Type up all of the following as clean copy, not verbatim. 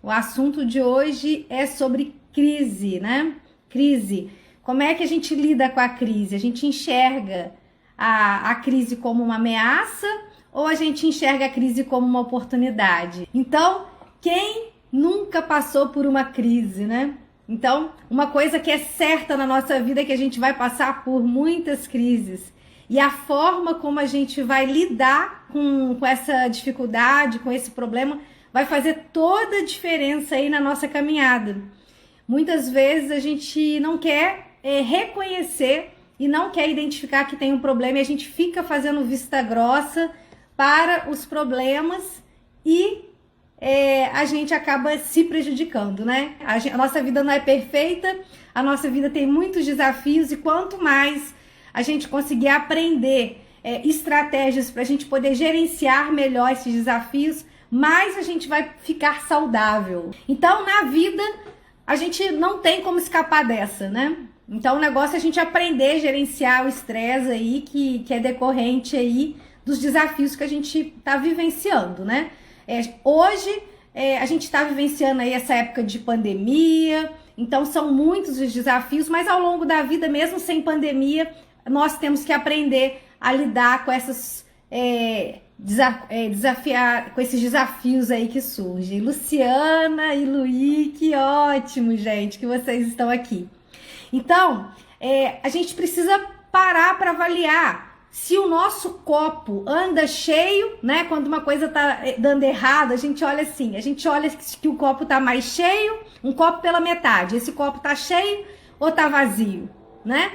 O assunto de hoje é sobre crise, né? Crise. Como é que a gente lida com a crise? A gente enxerga a crise como uma ameaça ou a gente enxerga a crise como uma oportunidade? Então, quem nunca passou por uma crise, né? Então, uma coisa que é certa na nossa vida é que a gente vai passar por muitas crises. E a forma como a gente vai lidar com essa dificuldade, com esse problema, vai fazer toda a diferença aí na nossa caminhada. Muitas vezes a gente não quer reconhecer e não quer identificar que tem um problema e a gente fica fazendo vista grossa para os problemas e a gente acaba se prejudicando, né? A nossa vida não é perfeita, a nossa vida tem muitos desafios e quanto mais a gente conseguir aprender estratégias para a gente poder gerenciar melhor esses desafios, mais a gente vai ficar saudável. Então, na vida, a gente não tem como escapar dessa, né? Então, o negócio é a gente aprender a gerenciar o estresse aí, que é decorrente aí dos desafios que a gente está vivenciando, né? Hoje, a gente está vivenciando aí essa época de pandemia, então são muitos os desafios, mas ao longo da vida, mesmo sem pandemia, nós temos que aprender a lidar com essas desafiar com esses desafios aí que surgem. Luciana e Luí, que ótimo, gente, que vocês estão aqui. Então, a gente precisa parar para avaliar se o nosso copo anda cheio, né? Quando uma coisa tá dando errado, a gente olha assim, a gente olha que o copo tá mais cheio, um copo pela metade. Esse copo tá cheio ou tá vazio, né?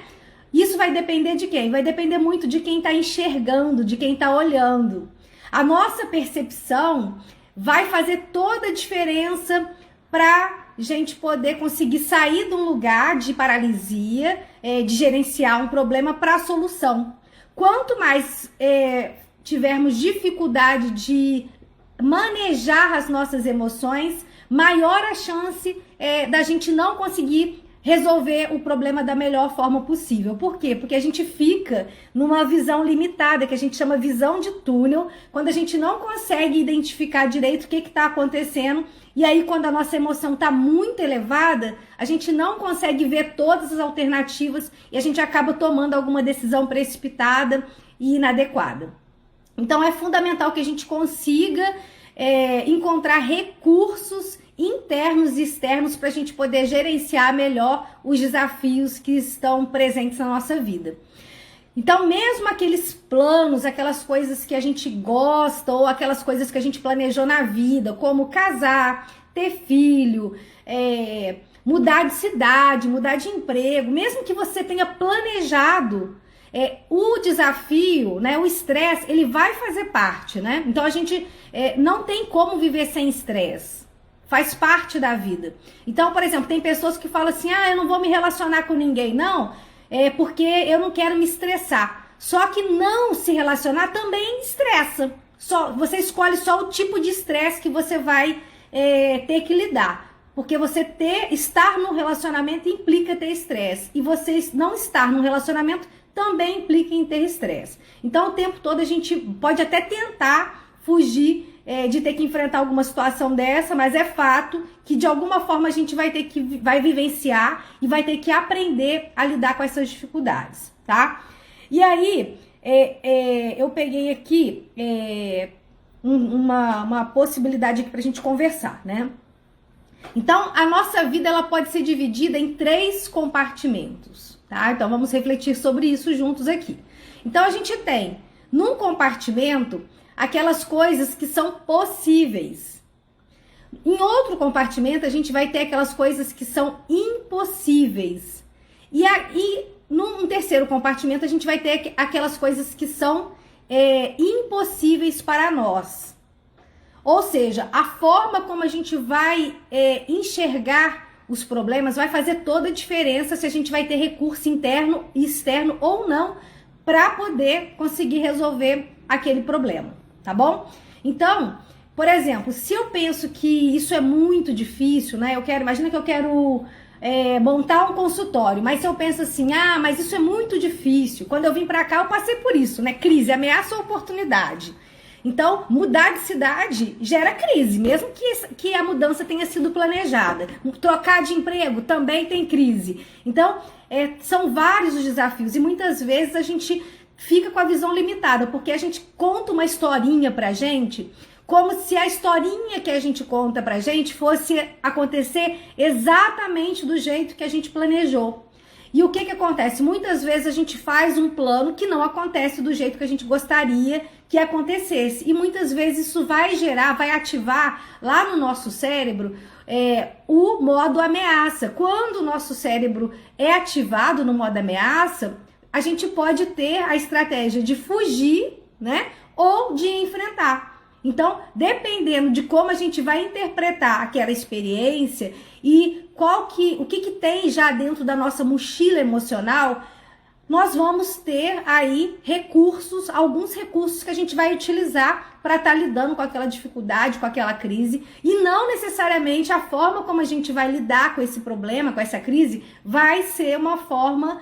Isso vai depender de quem? Vai depender muito de quem está enxergando, de quem está olhando. A nossa percepção vai fazer toda a diferença para a gente poder conseguir sair de um lugar de paralisia, de gerenciar um problema para a solução. Quanto mais tivermos dificuldade de manejar as nossas emoções, maior a chance da gente não conseguir resolver o problema da melhor forma possível. Por quê? Porque a gente fica numa visão limitada, que a gente chama visão de túnel, quando a gente não consegue identificar direito o que está acontecendo, e aí quando a nossa emoção está muito elevada, a gente não consegue ver todas as alternativas e a gente acaba tomando alguma decisão precipitada e inadequada. Então é fundamental que a gente consiga encontrar recursos internos e externos para a gente poder gerenciar melhor os desafios que estão presentes na nossa vida. Então, mesmo aqueles planos, aquelas coisas que a gente gosta ou aquelas coisas que a gente planejou na vida, como casar, ter filho, mudar de cidade, mudar de emprego, mesmo que você tenha planejado, o desafio, né, o estresse, ele vai fazer parte, né? Então, a gente não tem como viver sem estresse. Faz parte da vida. Então, por exemplo, tem pessoas que falam assim, eu não vou me relacionar com ninguém, não, porque eu não quero me estressar. Só que não se relacionar também estressa. Você escolhe só o tipo de estresse que você vai ter que lidar. Porque estar no relacionamento implica ter estresse. E você não estar no relacionamento também implica em ter estresse. Então, o tempo todo a gente pode até tentar fugir de ter que enfrentar alguma situação dessa, mas é fato que de alguma forma a gente vai vivenciar e vai ter que aprender a lidar com essas dificuldades, tá? E aí, eu peguei aqui uma possibilidade aqui pra gente conversar, né? Então, a nossa vida ela pode ser dividida em 3 compartimentos, tá? Então, vamos refletir sobre isso juntos aqui. Então, a gente tem, num compartimento, aquelas coisas que são possíveis. Em outro compartimento, a gente vai ter aquelas coisas que são impossíveis. E num terceiro compartimento, a gente vai ter aquelas coisas que são impossíveis para nós. Ou seja, a forma como a gente vai enxergar os problemas vai fazer toda a diferença se a gente vai ter recurso interno e externo ou não para poder conseguir resolver aquele problema. Tá bom? Então, por exemplo, se eu penso que isso é muito difícil, né? Imagina que eu quero montar um consultório, mas se eu penso assim, mas isso é muito difícil. Quando eu vim pra cá, eu passei por isso, né? Crise, ameaça ou oportunidade. Então, mudar de cidade gera crise, mesmo que a mudança tenha sido planejada. Trocar de emprego também tem crise. Então, são vários os desafios e muitas vezes a gente fica com a visão limitada, porque a gente conta uma historinha pra gente, como se a historinha que a gente conta pra gente fosse acontecer exatamente do jeito que a gente planejou. E o que acontece? Muitas vezes a gente faz um plano que não acontece do jeito que a gente gostaria que acontecesse. E muitas vezes isso vai ativar lá no nosso cérebro o modo ameaça. Quando o nosso cérebro é ativado no modo ameaça, a gente pode ter a estratégia de fugir, né? Ou de enfrentar. Então, dependendo de como a gente vai interpretar aquela experiência e o que tem já dentro da nossa mochila emocional, nós vamos ter aí alguns recursos que a gente vai utilizar para estar lidando com aquela dificuldade, com aquela crise, e não necessariamente a forma como a gente vai lidar com esse problema, com essa crise, vai ser uma forma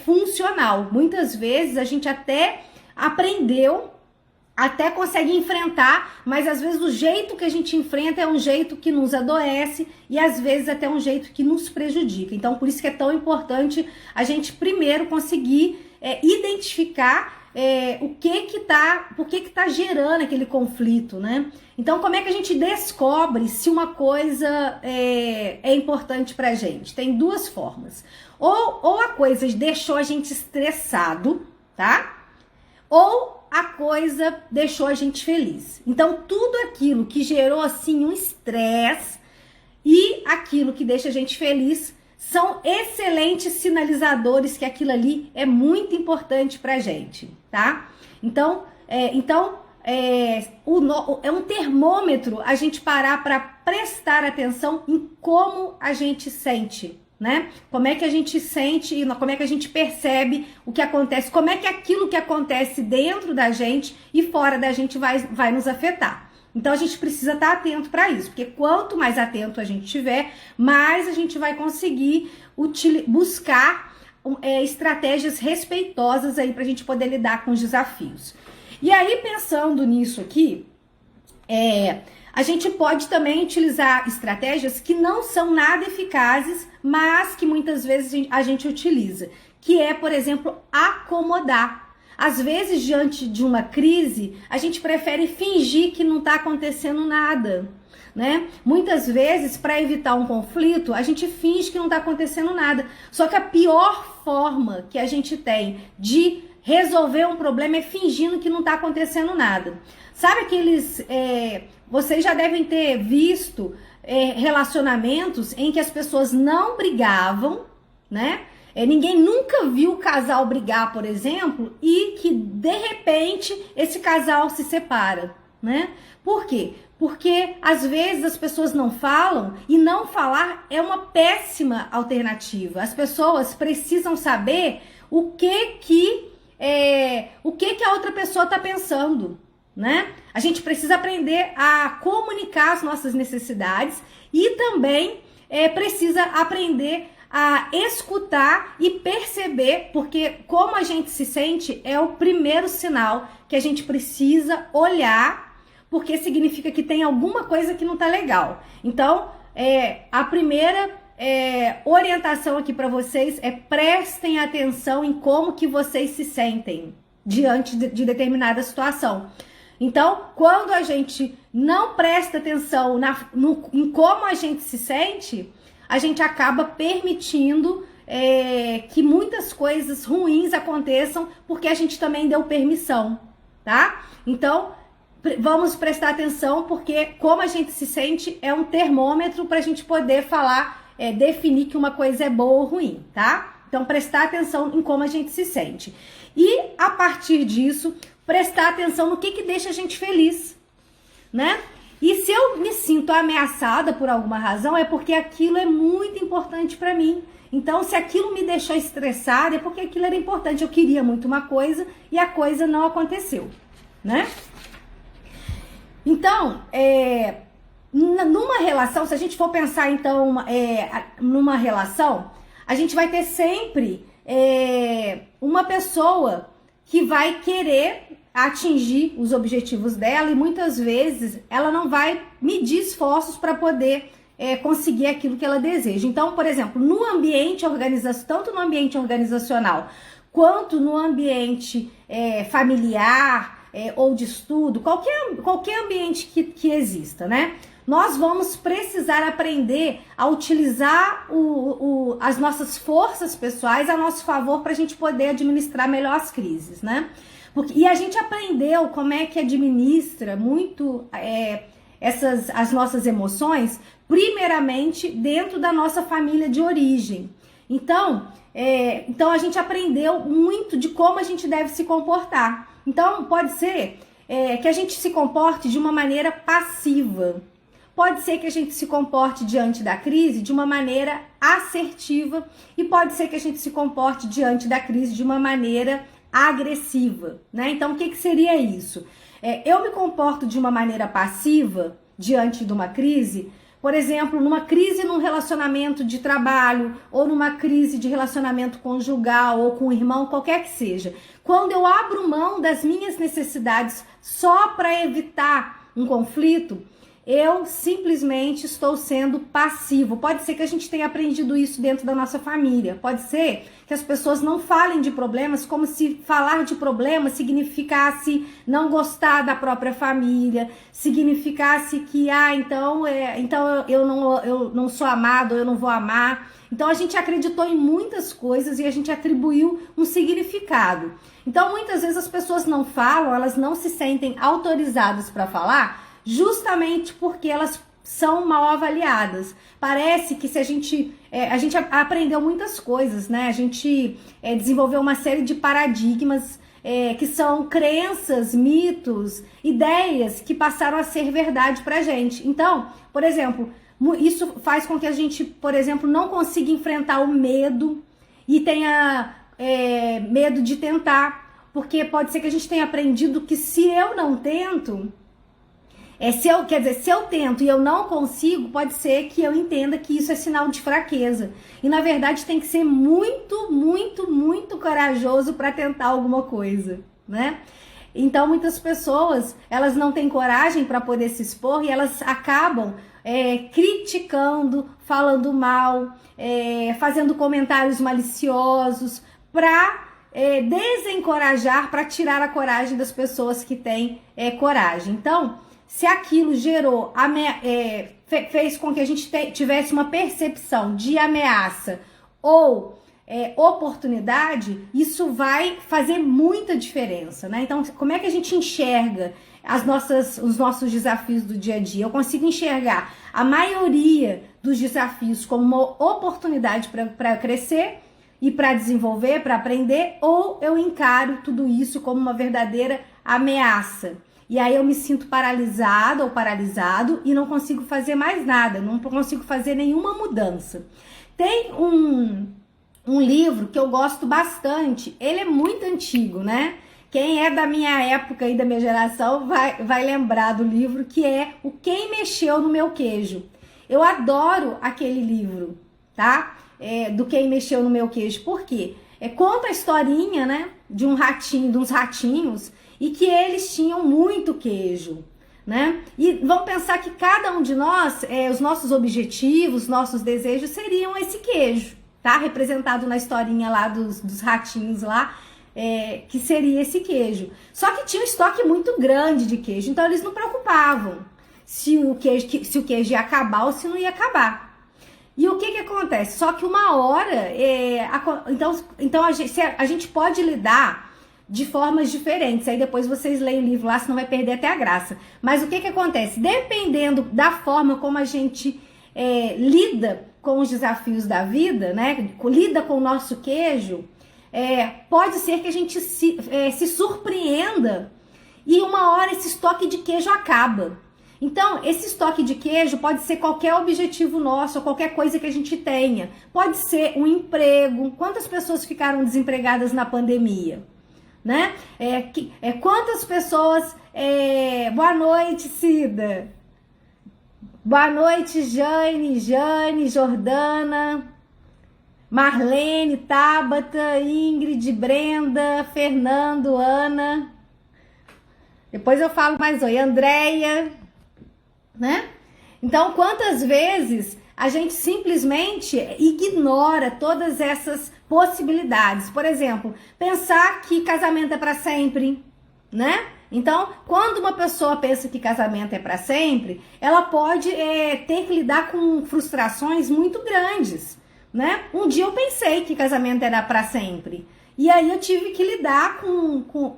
funcional. Muitas vezes a gente até aprendeu, até consegue enfrentar, mas às vezes o jeito que a gente enfrenta é um jeito que nos adoece e às vezes até um jeito que nos prejudica. Então, por isso que é tão importante a gente primeiro conseguir identificar por que tá gerando aquele conflito, né? Então, como é que a gente descobre se uma coisa é importante pra gente? Tem duas formas. Ou a coisa deixou a gente estressado, tá? Ou a coisa deixou a gente feliz. Então, tudo aquilo que gerou, assim, um estresse e aquilo que deixa a gente feliz são excelentes sinalizadores que aquilo ali é muito importante pra gente, tá? Então, é um termômetro a gente parar para prestar atenção em como a gente sente, né? Como é que a gente sente e como é que a gente percebe o que acontece, como é que aquilo que acontece dentro da gente e fora da gente vai nos afetar. Então a gente precisa estar atento para isso, porque quanto mais atento a gente tiver, mais a gente vai conseguir buscar estratégias respeitosas aí para a gente poder lidar com os desafios. E aí, pensando nisso aqui, a gente pode também utilizar estratégias que não são nada eficazes, mas que muitas vezes a gente utiliza, que é, por exemplo, acomodar. Às vezes, diante de uma crise, a gente prefere fingir que não está acontecendo nada, né? Muitas vezes, para evitar um conflito, a gente finge que não está acontecendo nada. Só que a pior forma que a gente tem de resolver um problema é fingindo que não está acontecendo nada. Sabe aqueles... vocês já devem ter visto relacionamentos em que as pessoas não brigavam, né? Ninguém nunca viu o casal brigar, por exemplo, e que, de repente, esse casal se separa, né? Por quê? Porque, às vezes, as pessoas não falam e não falar é uma péssima alternativa. As pessoas precisam saber o que a outra pessoa está pensando, né? A gente precisa aprender a comunicar as nossas necessidades e também precisa aprender a escutar e perceber, porque como a gente se sente é o primeiro sinal que a gente precisa olhar, porque significa que tem alguma coisa que não tá legal. Então, a primeira orientação aqui para vocês é prestem atenção em como que vocês se sentem diante de determinada situação. Então, quando a gente não presta atenção em como a gente se sente, a gente acaba permitindo que muitas coisas ruins aconteçam porque a gente também deu permissão, tá? Então, vamos prestar atenção porque como a gente se sente é um termômetro para a gente poder falar, definir que uma coisa é boa ou ruim, tá? Então, prestar atenção em como a gente se sente. E, a partir disso, prestar atenção no que deixa a gente feliz, né? E se eu me sinto ameaçada por alguma razão, é porque aquilo é muito importante para mim. Então, se aquilo me deixou estressada, é porque aquilo era importante. Eu queria muito uma coisa e a coisa não aconteceu, né? Então, numa relação, se a gente for pensar, então, numa relação, a gente vai ter sempre uma pessoa que vai querer atingir os objetivos dela e muitas vezes ela não vai medir esforços para poder conseguir aquilo que ela deseja. Então, por exemplo, no ambiente tanto no ambiente organizacional quanto no ambiente familiar ou de estudo, qualquer ambiente que exista, né? Nós vamos precisar aprender a utilizar as nossas forças pessoais a nosso favor para a gente poder administrar melhor as crises, né? E a gente aprendeu como é que administra muito as nossas emoções, primeiramente dentro da nossa família de origem. Então a gente aprendeu muito de como a gente deve se comportar. Então, pode ser que a gente se comporte de uma maneira passiva. Pode ser que a gente se comporte diante da crise de uma maneira assertiva e pode ser que a gente se comporte diante da crise de uma maneira agressiva, né? Então, o que seria isso? Eu me comporto de uma maneira passiva diante de uma crise, por exemplo, numa crise num relacionamento de trabalho ou numa crise de relacionamento conjugal ou com o irmão, qualquer que seja. Quando eu abro mão das minhas necessidades só para evitar um conflito, eu simplesmente estou sendo passivo. Pode ser que a gente tenha aprendido isso dentro da nossa família. Pode ser que as pessoas não falem de problemas como se falar de problemas significasse não gostar da própria família, significasse que, então eu não sou amado, eu não vou amar. Então a gente acreditou em muitas coisas e a gente atribuiu um significado. Então muitas vezes as pessoas não falam, elas não se sentem autorizadas para falar, justamente porque elas são mal avaliadas. Parece que se a gente aprendeu muitas coisas, né? A gente desenvolveu uma série de paradigmas que são crenças, mitos, ideias que passaram a ser verdade pra gente. Então, por exemplo, isso faz com que a gente, por exemplo, não consiga enfrentar o medo e tenha medo de tentar, porque pode ser que a gente tenha aprendido que se eu não tento, se eu tento e eu não consigo, pode ser que eu entenda que isso é sinal de fraqueza. E na verdade tem que ser muito, muito, muito corajoso para tentar alguma coisa, né? Então muitas pessoas, elas não têm coragem para poder se expor e elas acabam criticando, falando mal, fazendo comentários maliciosos para desencorajar, para tirar a coragem das pessoas que têm coragem. Então, se aquilo fez com que a gente tivesse uma percepção de ameaça ou oportunidade, isso vai fazer muita diferença, né? Então, como é que a gente enxerga os nossos desafios do dia a dia? Eu consigo enxergar a maioria dos desafios como uma oportunidade para crescer e para desenvolver, para aprender, ou eu encaro tudo isso como uma verdadeira ameaça? E aí eu me sinto paralisada ou paralisado e não consigo fazer mais nada, não consigo fazer nenhuma mudança. Tem um livro que eu gosto bastante, ele é muito antigo, né? Quem é da minha época e da minha geração vai lembrar do livro, que é o Quem Mexeu no Meu Queijo. Eu adoro aquele livro, tá? Do Quem Mexeu no Meu Queijo. Por quê? Conta a historinha, né? De um ratinho, de uns ratinhos, e que eles tinham muito queijo, né? E vamos pensar que cada um de nós, os nossos objetivos, nossos desejos seriam esse queijo, tá? Representado na historinha lá dos ratinhos lá, que seria esse queijo. Só que tinha um estoque muito grande de queijo, então eles não preocupavam se o queijo ia acabar ou se não ia acabar. E o que acontece? Só que uma hora, então a gente pode lidar de formas diferentes. Aí depois vocês leem o livro lá, senão vai perder até a graça. Mas o que acontece? Dependendo da forma como a gente lida com os desafios da vida, né? Lida com o nosso queijo, pode ser que a gente se surpreenda e uma hora esse estoque de queijo acaba. Então, esse estoque de queijo pode ser qualquer objetivo nosso, ou qualquer coisa que a gente tenha. Pode ser um emprego. Quantas pessoas ficaram desempregadas na pandemia? Né? Quantas pessoas... Boa noite, Cida. Boa noite, Jane, Jordana, Marlene, Tabata, Ingrid, Brenda, Fernando, Ana. Depois eu falo mais oi, Andréia, né? Então, quantas vezes a gente simplesmente ignora todas essas possibilidades? Por exemplo, pensar que casamento é para sempre, né? Então, quando uma pessoa pensa que casamento é para sempre, ela pode ter que lidar com frustrações muito grandes, né? Um dia eu pensei que casamento era para sempre. E aí eu tive que lidar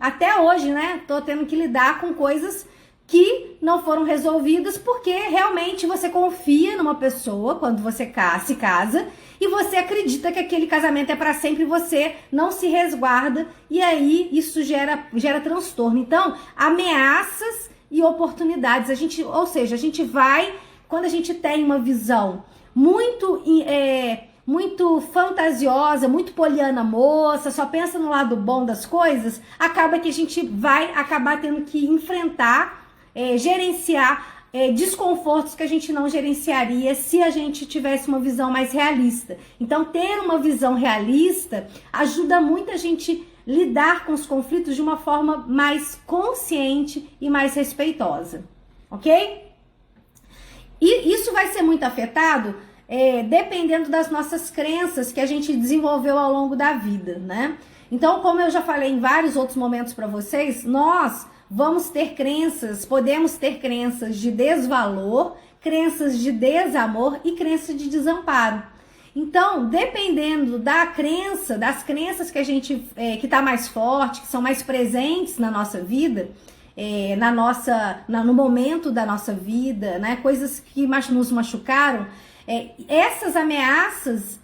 até hoje, né? Tô tendo que lidar com coisas que não foram resolvidas porque realmente você confia numa pessoa quando você se casa e você acredita que aquele casamento é para sempre e você não se resguarda e aí isso gera transtorno. Então, ameaças e oportunidades. Ou seja, a gente vai, quando a gente tem uma visão muito fantasiosa, muito poliana moça, só pensa no lado bom das coisas, acaba que a gente vai acabar tendo que enfrentar, gerenciar desconfortos que a gente não gerenciaria se a gente tivesse uma visão mais realista. Então, ter uma visão realista ajuda muito a gente lidar com os conflitos de uma forma mais consciente e mais respeitosa, ok? E isso vai ser muito afetado dependendo das nossas crenças que a gente desenvolveu ao longo da vida, né? Então, como eu já falei em vários outros momentos para vocês, nós vamos ter podemos ter crenças de desvalor, crenças de desamor e crenças de desamparo. Então, dependendo das crenças que a gente que tá mais forte, que são mais presentes na nossa vida, no momento da nossa vida, né? Coisas que nos machucaram. Essas ameaças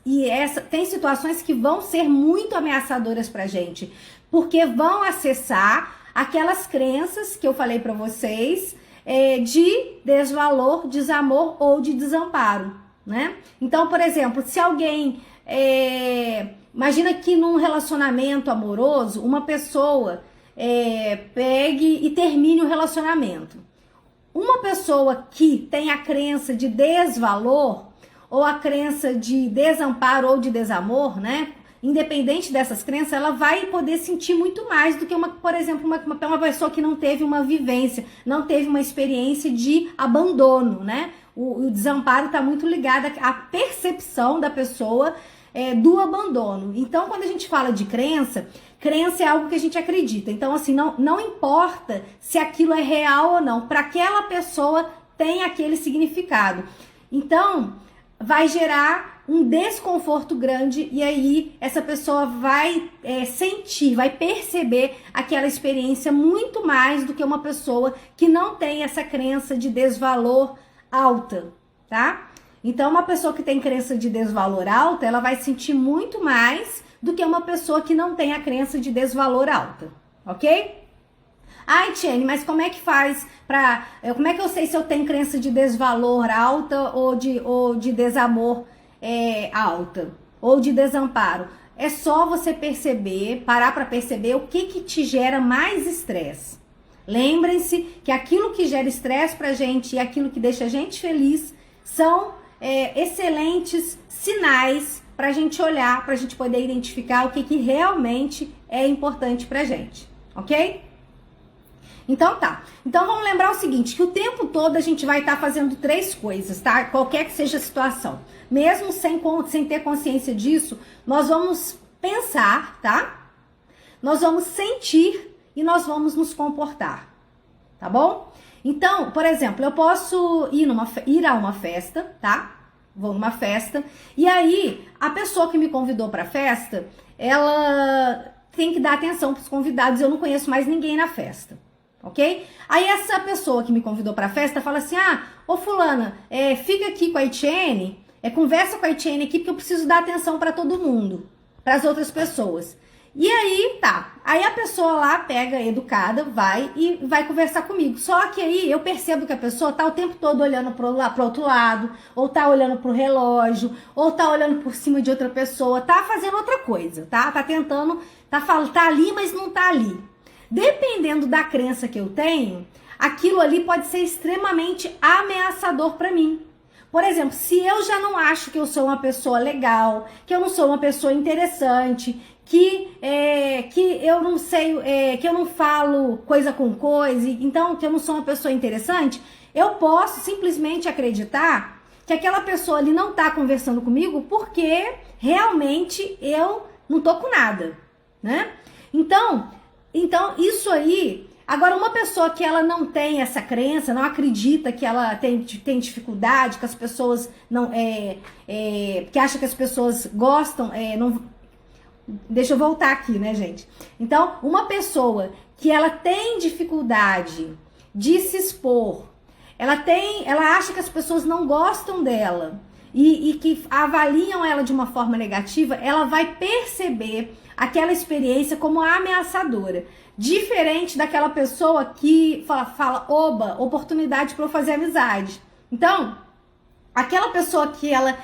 tem situações que vão ser muito ameaçadoras pra gente, porque vão acessar aquelas crenças que eu falei pra vocês de desvalor, desamor ou de desamparo, né? Então, por exemplo, se alguém imagina que num relacionamento amoroso uma pessoa pegue e termine o relacionamento. Uma pessoa que tem a crença de desvalor ou a crença de desamparo ou de desamor, né? Independente dessas crenças, ela vai poder sentir muito mais do que por exemplo, uma pessoa que não teve uma vivência, não teve uma experiência de abandono, né? O desamparo está muito ligado à percepção da pessoa do abandono. Então, quando a gente fala de crença é algo que a gente acredita. Então, assim, não importa se aquilo é real ou não, para aquela pessoa tem aquele significado. Então, vai gerar um desconforto grande e aí essa pessoa vai sentir, vai perceber aquela experiência muito mais do que uma pessoa que não tem essa crença de desvalor alta, tá? Então, uma pessoa que tem crença de desvalor alta, ela vai sentir muito mais do que uma pessoa que não tem a crença de desvalor alta, ok? Ai, Tiene, mas como é que faz como é que eu sei se eu tenho crença de desvalor alta ou de desamor alta? Ou de desamparo? É só você parar para perceber o que te gera mais estresse. Lembrem-se que aquilo que gera estresse pra gente e aquilo que deixa a gente feliz são excelentes sinais pra gente olhar, pra gente poder identificar o que realmente é importante pra gente, ok? Então tá. Então vamos lembrar o seguinte, que o tempo todo a gente vai estar fazendo 3 coisas, tá? Qualquer que seja a situação. Mesmo sem ter consciência disso, nós vamos pensar, tá? Nós vamos sentir e nós vamos nos comportar, tá bom? Então, por exemplo, eu posso ir a uma festa, tá? Vou numa festa, e aí a pessoa que me convidou pra festa, ela tem que dar atenção pros convidados, eu não conheço mais ninguém na festa, ok? Aí essa pessoa que me convidou pra festa fala assim, ô fulana, fica aqui com a Etienne, conversa com a Etienne aqui porque eu preciso dar atenção pra todo mundo, pras outras pessoas. E aí, tá. Aí a pessoa lá pega, educada, vai conversar comigo. Só que aí eu percebo que a pessoa tá o tempo todo olhando pro outro lado, ou tá olhando pro relógio, ou tá olhando por cima de outra pessoa, tá fazendo outra coisa, tá? Tá tentando, tá ali, mas não tá ali. Dependendo da crença que eu tenho, aquilo ali pode ser extremamente ameaçador pra mim. Por exemplo, se eu já não acho que eu sou uma pessoa legal, que eu não sou uma pessoa interessante, que eu não sei, que eu não falo coisa com coisa, então que eu não sou uma pessoa interessante, eu posso simplesmente acreditar que aquela pessoa ali não tá conversando comigo porque realmente eu não tô com nada, né? Então isso aí. Agora, uma pessoa que ela não tem essa crença, não acredita que ela tem dificuldade, que as pessoas não que acha que as pessoas gostam, não. Deixa eu voltar aqui, né, gente? Então, uma pessoa que ela tem dificuldade de se expor, ela acha que as pessoas não gostam dela e que avaliam ela de uma forma negativa, ela vai perceber aquela experiência como ameaçadora. Diferente daquela pessoa que fala oba, oportunidade para eu fazer amizade. Então, aquela pessoa que ela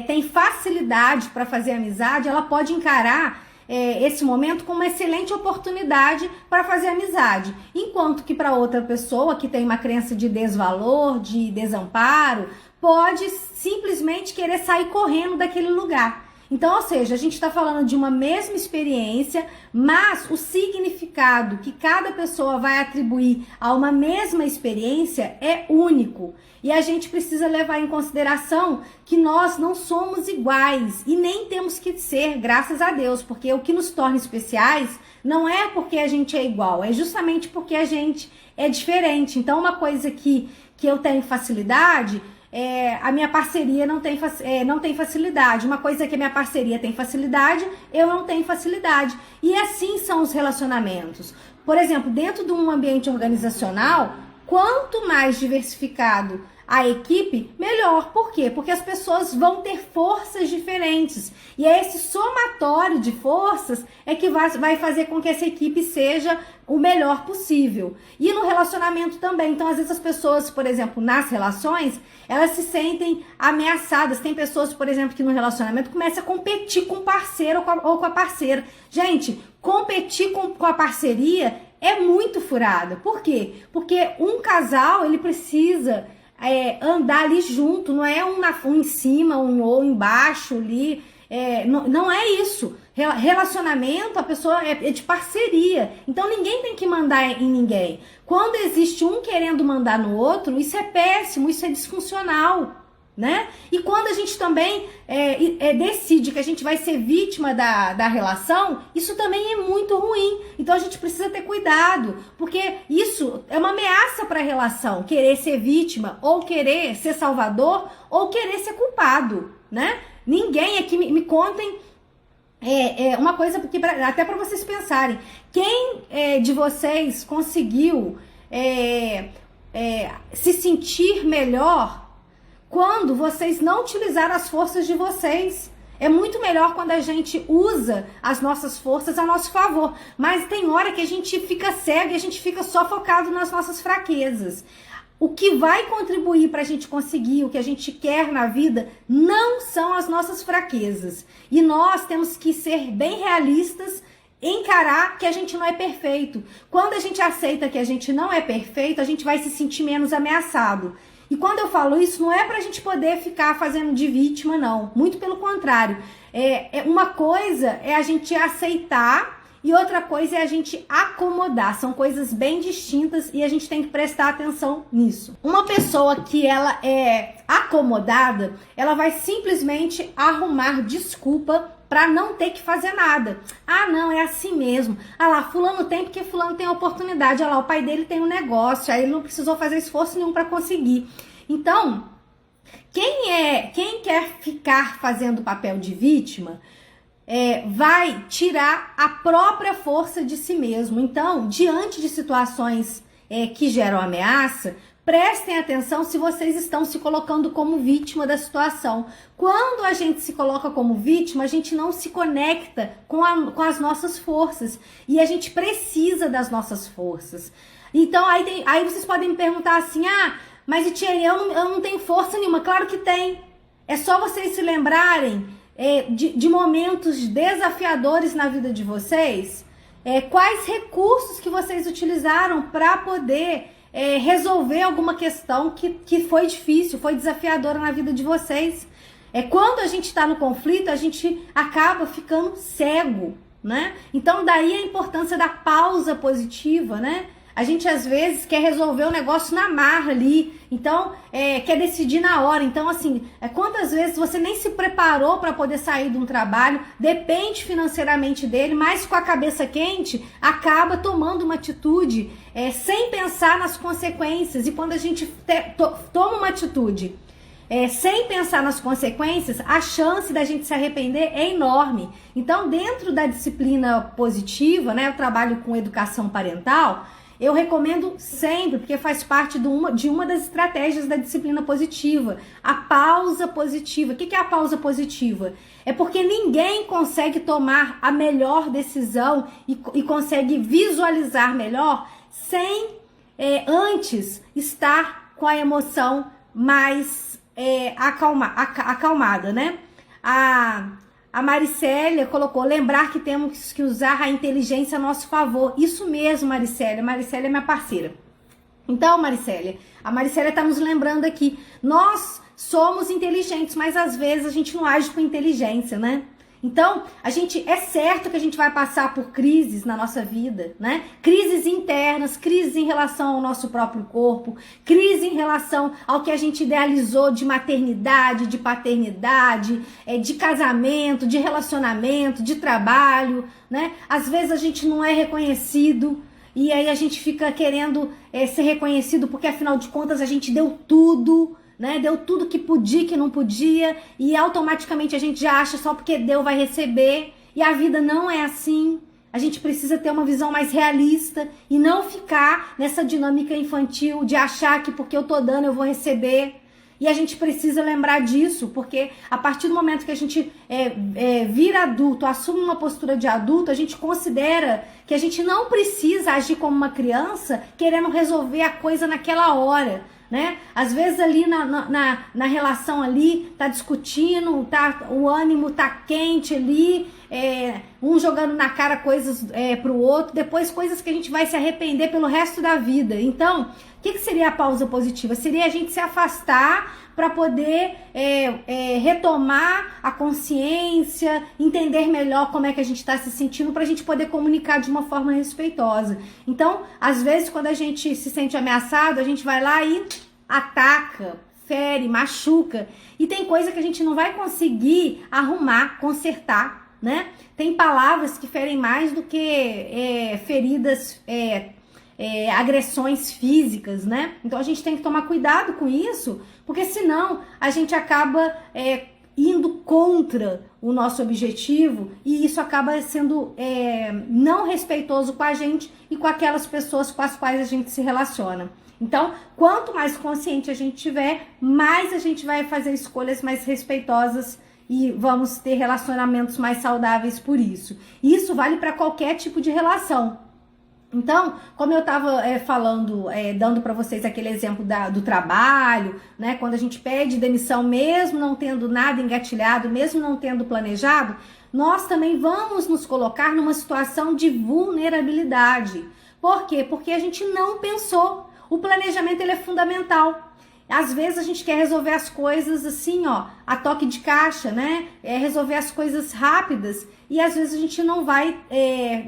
tem facilidade para fazer amizade, ela pode encarar esse momento como uma excelente oportunidade para fazer amizade. Enquanto que para outra pessoa que tem uma crença de desvalor, de desamparo, pode simplesmente querer sair correndo daquele lugar. Então, ou seja, a gente está falando de uma mesma experiência, mas o significado que cada pessoa vai atribuir a uma mesma experiência é único. E a gente precisa levar em consideração que nós não somos iguais e nem temos que ser, graças a Deus, porque o que nos torna especiais não é porque a gente é igual, é justamente porque a gente é diferente. Então, uma coisa que eu tenho facilidade... a minha parceria não tem facilidade. Uma coisa que a minha parceria tem facilidade, eu não tenho facilidade. E assim são os relacionamentos. Por exemplo, dentro de um ambiente organizacional, quanto mais diversificado a equipe, melhor. Por quê? Porque as pessoas vão ter forças diferentes. E é esse somatório de forças que vai fazer com que essa equipe seja o melhor possível. E no relacionamento também. Então, às vezes as pessoas, por exemplo, nas relações, elas se sentem ameaçadas. Tem pessoas, por exemplo, que no relacionamento começam a competir com o parceiro ou com a parceira. Gente, competir com a parceria é muito furada. Por quê? Porque um casal, ele precisa andar ali junto, não é um em cima, um ou embaixo ali, não é isso. Relacionamento, a pessoa é de parceria, então ninguém tem que mandar em ninguém. Quando existe um querendo mandar no outro, isso é péssimo, isso é disfuncional, né? E quando a gente também decide que a gente vai ser vítima da relação, isso também é muito ruim. Então a gente precisa ter cuidado, porque isso é uma ameaça para a relação, querer ser vítima, ou querer ser salvador, ou querer ser culpado, né? Ninguém aqui me contem uma coisa, porque até para vocês pensarem, quem de vocês conseguiu se sentir melhor quando vocês não utilizaram as forças de vocês? É muito melhor quando a gente usa as nossas forças a nosso favor. Mas tem hora que a gente fica cego e a gente fica só focado nas nossas fraquezas. O que vai contribuir para a gente conseguir o que a gente quer na vida não são as nossas fraquezas. E nós temos que ser bem realistas, encarar que a gente não é perfeito. Quando a gente aceita que a gente não é perfeito, a gente vai se sentir menos ameaçado. E quando eu falo isso, não é pra gente poder ficar fazendo de vítima, não. Muito pelo contrário. Uma coisa é a gente aceitar e outra coisa é a gente acomodar. São coisas bem distintas e a gente tem que prestar atenção nisso. Uma pessoa que ela é acomodada, ela vai simplesmente arrumar desculpa para não ter que fazer nada. Ah, não, é assim mesmo. Ah lá, fulano tem porque fulano tem oportunidade. Ah lá, o pai dele tem um negócio, aí ele não precisou fazer esforço nenhum para conseguir. Então, quem quer ficar fazendo papel de vítima, vai tirar a própria força de si mesmo. Então, diante de situações que geram ameaça, prestem atenção se vocês estão se colocando como vítima da situação. Quando a gente se coloca como vítima, a gente não se conecta com as nossas forças. E a gente precisa das nossas forças. Então, aí vocês podem me perguntar assim, mas Etienne, eu não tenho força nenhuma. Claro que tem. É só vocês se lembrarem de momentos desafiadores na vida de vocês. Quais recursos que vocês utilizaram para poder resolver alguma questão que foi difícil, foi desafiadora na vida de vocês. Quando a gente está no conflito, a gente acaba ficando cego, né? Então, daí a importância da pausa positiva, né? A gente, às vezes, quer resolver o negócio na marra ali, então, quer decidir na hora. Então, assim, quantas vezes você nem se preparou para poder sair de um trabalho, depende financeiramente dele, mas com a cabeça quente, acaba tomando uma atitude sem pensar nas consequências. E quando a gente toma uma atitude sem pensar nas consequências, a chance da gente se arrepender é enorme. Então, dentro da disciplina positiva, né, eu trabalho com educação parental, eu recomendo sempre, porque faz parte de uma das estratégias da disciplina positiva, a pausa positiva. O que é a pausa positiva? É porque ninguém consegue tomar a melhor decisão e consegue visualizar melhor sem antes estar com a emoção mais acalmada, né? A Maricélia colocou, lembrar que temos que usar a inteligência a nosso favor. Isso mesmo, Maricélia. Maricélia é minha parceira. Então, Maricélia, a Maricélia está nos lembrando aqui, nós somos inteligentes, mas às vezes a gente não age com inteligência, né? Então, é certo que a gente vai passar por crises na nossa vida, né? Crises internas, crises em relação ao nosso próprio corpo, crise em relação ao que a gente idealizou de maternidade, de paternidade, de casamento, de relacionamento, de trabalho, né? Às vezes a gente não é reconhecido e aí a gente fica querendo ser reconhecido porque afinal de contas a gente deu tudo, né? Deu tudo que podia, que não podia, e automaticamente a gente já acha só porque deu vai receber, e a vida não é assim. A gente precisa ter uma visão mais realista e não ficar nessa dinâmica infantil de achar que porque eu tô dando eu vou receber. E a gente precisa lembrar disso, porque a partir do momento que a gente vira adulto, assume uma postura de adulto, a gente considera que a gente não precisa agir como uma criança querendo resolver a coisa naquela hora, né? Às vezes ali na relação ali, tá discutindo, o ânimo tá quente ali, um jogando na cara coisas pro outro, depois coisas que a gente vai se arrepender pelo resto da vida. Então, o que seria a pausa positiva? Seria a gente se afastar para poder retomar a consciência, entender melhor como é que a gente está se sentindo, para a gente poder comunicar de uma forma respeitosa. Então, às vezes, quando a gente se sente ameaçado, a gente vai lá e ataca, fere, machuca. E tem coisa que a gente não vai conseguir arrumar, consertar, né? Tem palavras que ferem mais do que feridas, agressões físicas, né? Então a gente tem que tomar cuidado com isso, porque senão a gente acaba indo contra o nosso objetivo e isso acaba sendo não respeitoso com a gente e com aquelas pessoas com as quais a gente se relaciona. Então, quanto mais consciente a gente tiver, mais a gente vai fazer escolhas mais respeitosas e vamos ter relacionamentos mais saudáveis por isso. Isso vale para qualquer tipo de relação. Então, como eu estava falando, dando para vocês aquele exemplo do trabalho, né? Quando a gente pede demissão, mesmo não tendo nada engatilhado, mesmo não tendo planejado, nós também vamos nos colocar numa situação de vulnerabilidade. Por quê? Porque a gente não pensou. O planejamento ele é fundamental. Às vezes a gente quer resolver as coisas assim, ó, a toque de caixa, né? Resolver as coisas rápidas e às vezes a gente não vai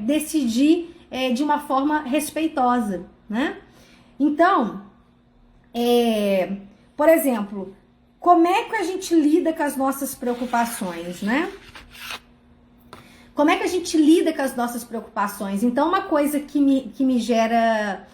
decidir de uma forma respeitosa, né? Então, por exemplo, como é que a gente lida com as nossas preocupações, né? Como é que a gente lida com as nossas preocupações? Então, uma coisa que me gera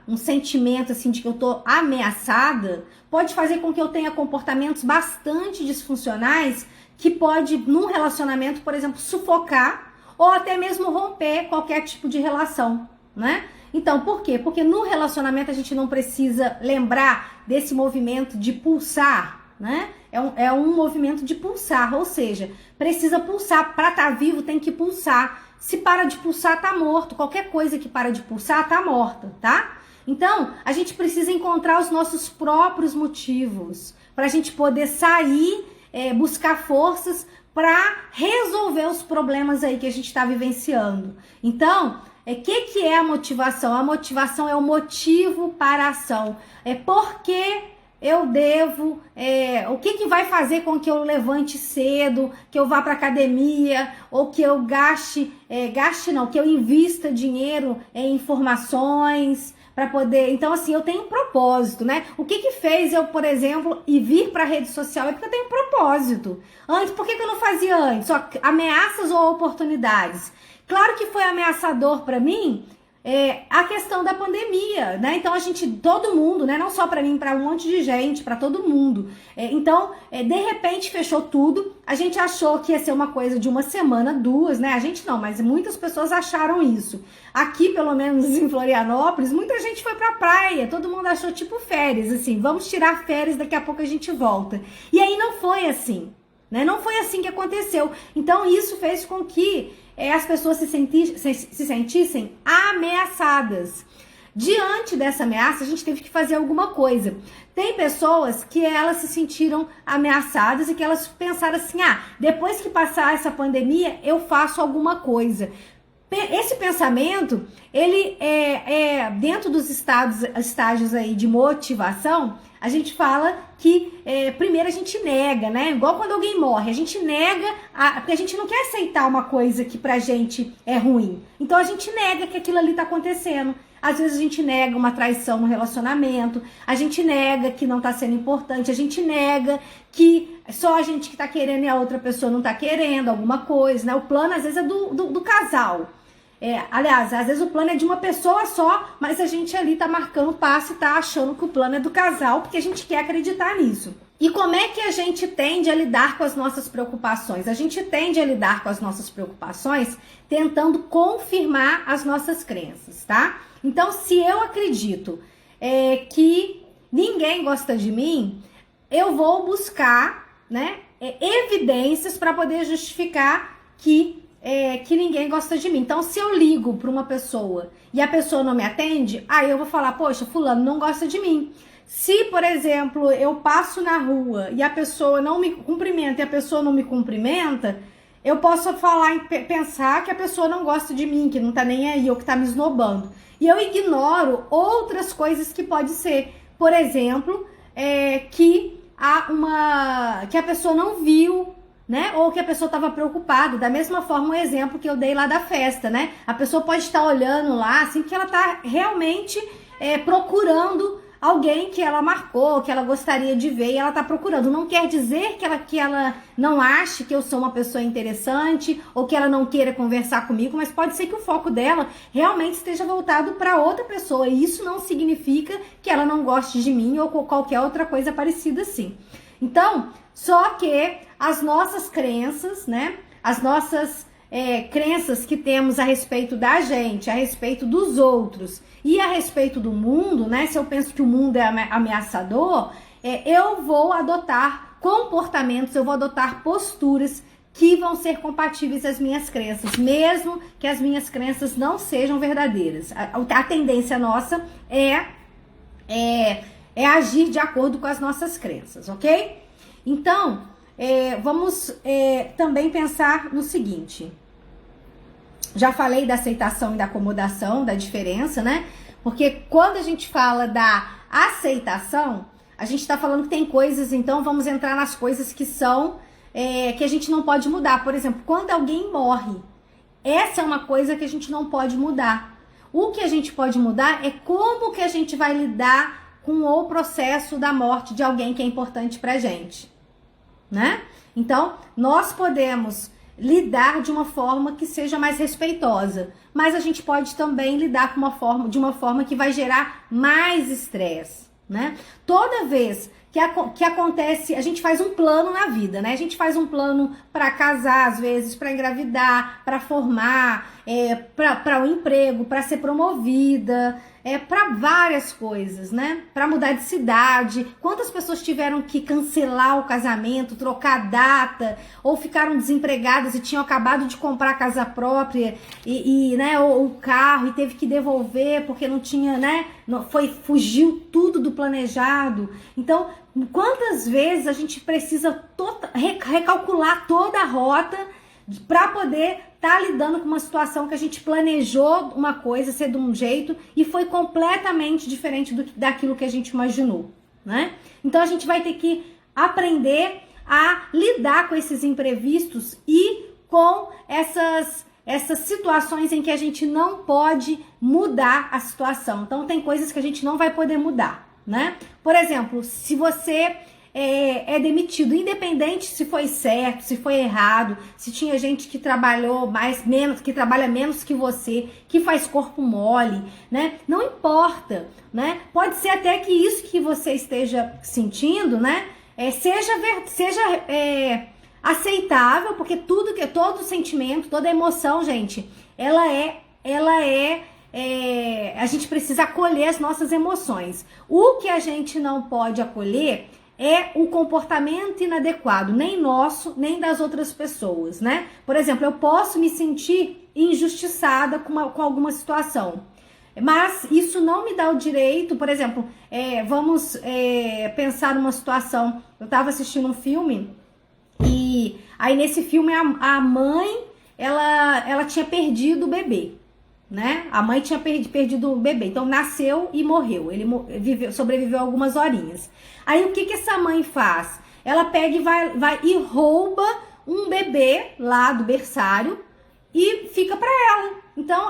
um sentimento assim de que eu tô ameaçada, pode fazer com que eu tenha comportamentos bastante disfuncionais que pode, num relacionamento, por exemplo, sufocar ou até mesmo romper qualquer tipo de relação, né? Então, por quê? Porque no relacionamento a gente não precisa lembrar desse movimento de pulsar, né? É um movimento de pulsar, ou seja, precisa pulsar. Para estar vivo tem que pulsar. Se para de pulsar, tá morto. Qualquer coisa que para de pulsar, tá morta, tá? Então, a gente precisa encontrar os nossos próprios motivos para a gente poder sair, buscar forças para resolver os problemas aí que a gente está vivenciando. Então, que é a motivação? A motivação é o motivo para a ação. É porque eu devo, o que vai fazer com que eu levante cedo, que eu vá para academia, ou que eu que eu invista dinheiro em informações para poder. Então, assim, eu tenho um propósito, né? O que fez eu, por exemplo, vir para a rede social? É porque eu tenho um propósito. Antes, por que eu não fazia antes? Só ameaças ou oportunidades? Claro que foi ameaçador para mim a questão da pandemia, né? Então todo mundo, né? Não só para mim, para um monte de gente, para todo mundo. De repente fechou tudo. A gente achou que ia ser uma coisa de uma semana, 2, né? A gente não, mas muitas pessoas acharam isso. Aqui, pelo menos em Florianópolis, muita gente foi pra praia. Todo mundo achou tipo férias, assim, vamos tirar férias, daqui a pouco a gente volta. E aí não foi assim, né? Não foi assim que aconteceu. Então isso fez com que as pessoas se sentissem ameaçadas. Diante dessa ameaça, a gente teve que fazer alguma coisa. Tem pessoas que elas se sentiram ameaçadas e que elas pensaram assim, depois que passar essa pandemia, eu faço alguma coisa. Esse pensamento, ele dentro dos estágios aí de motivação, a gente fala que primeiro a gente nega, né? Igual quando alguém morre, a gente nega, porque a gente não quer aceitar uma coisa que pra gente é ruim. Então a gente nega que aquilo ali tá acontecendo. Às vezes a gente nega uma traição no relacionamento, a gente nega que não tá sendo importante, a gente nega que só a gente que tá querendo e a outra pessoa não tá querendo alguma coisa, né? O plano às vezes é do casal. Aliás, às vezes o plano é de uma pessoa só, mas a gente ali tá marcando passo e tá achando que o plano é do casal, porque a gente quer acreditar nisso. E como é que a gente tende a lidar com as nossas preocupações? A gente tende a lidar com as nossas preocupações tentando confirmar as nossas crenças, tá? Então, se eu acredito que ninguém gosta de mim, eu vou buscar, né, evidências para poder justificar que ninguém gosta de mim. Então, se eu ligo para uma pessoa e a pessoa não me atende, aí eu vou falar, poxa, fulano não gosta de mim. Se, por exemplo, eu passo na rua e a pessoa não me cumprimenta e a pessoa não me cumprimenta, eu posso falar e pensar que a pessoa não gosta de mim, que não tá nem aí, ou que tá me esnobando. E eu ignoro outras coisas que pode ser. Por exemplo, que a pessoa não viu, né? Ou que a pessoa estava preocupada. Da mesma forma, o exemplo que eu dei lá da festa, né? A pessoa pode estar olhando lá, assim, que ela está realmente procurando alguém que ela marcou, que ela gostaria de ver e ela tá procurando. Não quer dizer que ela não ache que eu sou uma pessoa interessante ou que ela não queira conversar comigo, mas pode ser que o foco dela realmente esteja voltado para outra pessoa e isso não significa que ela não goste de mim ou qualquer outra coisa parecida assim. Então, só que as nossas crenças, né, as nossas crenças que temos a respeito da gente, a respeito dos outros e a respeito do mundo, né? Se eu penso que o mundo é ameaçador, eu vou adotar comportamentos, eu vou adotar posturas que vão ser compatíveis às minhas crenças, mesmo que as minhas crenças não sejam verdadeiras. A tendência nossa é agir de acordo com as nossas crenças, ok? Então, vamos também pensar no seguinte. Já falei da aceitação e da acomodação, da diferença, né? Porque quando a gente fala da aceitação, a gente tá falando que tem coisas, então vamos entrar nas coisas que são, que a gente não pode mudar. Por exemplo, quando alguém morre, essa é uma coisa que a gente não pode mudar. O que a gente pode mudar é como que a gente vai lidar com o processo da morte de alguém que é importante pra gente, né? Então, nós podemos lidar de uma forma que seja mais respeitosa, mas a gente pode também lidar de uma forma que vai gerar mais estresse, né? Toda vez que acontece, a gente faz um plano na vida, né? A gente faz um plano para casar, às vezes, para engravidar, para formar, para um emprego, para ser promovida, para várias coisas, né? Para mudar de cidade. Quantas pessoas tiveram que cancelar o casamento, trocar data, ou ficaram desempregadas e tinham acabado de comprar a casa própria né, ou o carro e teve que devolver porque não tinha, né? Fugiu tudo do planejado. Então, quantas vezes a gente precisa recalcular toda a rota para poder estar lidando com uma situação que a gente planejou uma coisa ser de um jeito e foi completamente diferente daquilo que a gente imaginou, né? Então a gente vai ter que aprender a lidar com esses imprevistos e com essas situações em que a gente não pode mudar a situação. Então tem coisas que a gente não vai poder mudar, né? Por exemplo, se você é demitido, independente se foi certo, se foi errado, se tinha gente que trabalhou menos, que trabalha menos que você, que faz corpo mole, né? Não importa, né? Pode ser até que isso que você esteja sentindo, né? Seja aceitável, porque todo sentimento, toda emoção, gente, a gente precisa acolher as nossas emoções. O que a gente não pode acolher é o comportamento inadequado, nem nosso, nem das outras pessoas, né? Por exemplo, eu posso me sentir injustiçada com alguma situação, mas isso não me dá o direito, por exemplo, vamos pensar numa situação, eu estava assistindo um filme, e aí nesse filme a mãe, ela tinha perdido o bebê, né? A mãe tinha perdido o bebê, então nasceu e morreu. Ele sobreviveu algumas horinhas. Aí o que essa mãe faz? Ela pega e vai e rouba um bebê lá do berçário e fica para ela. Então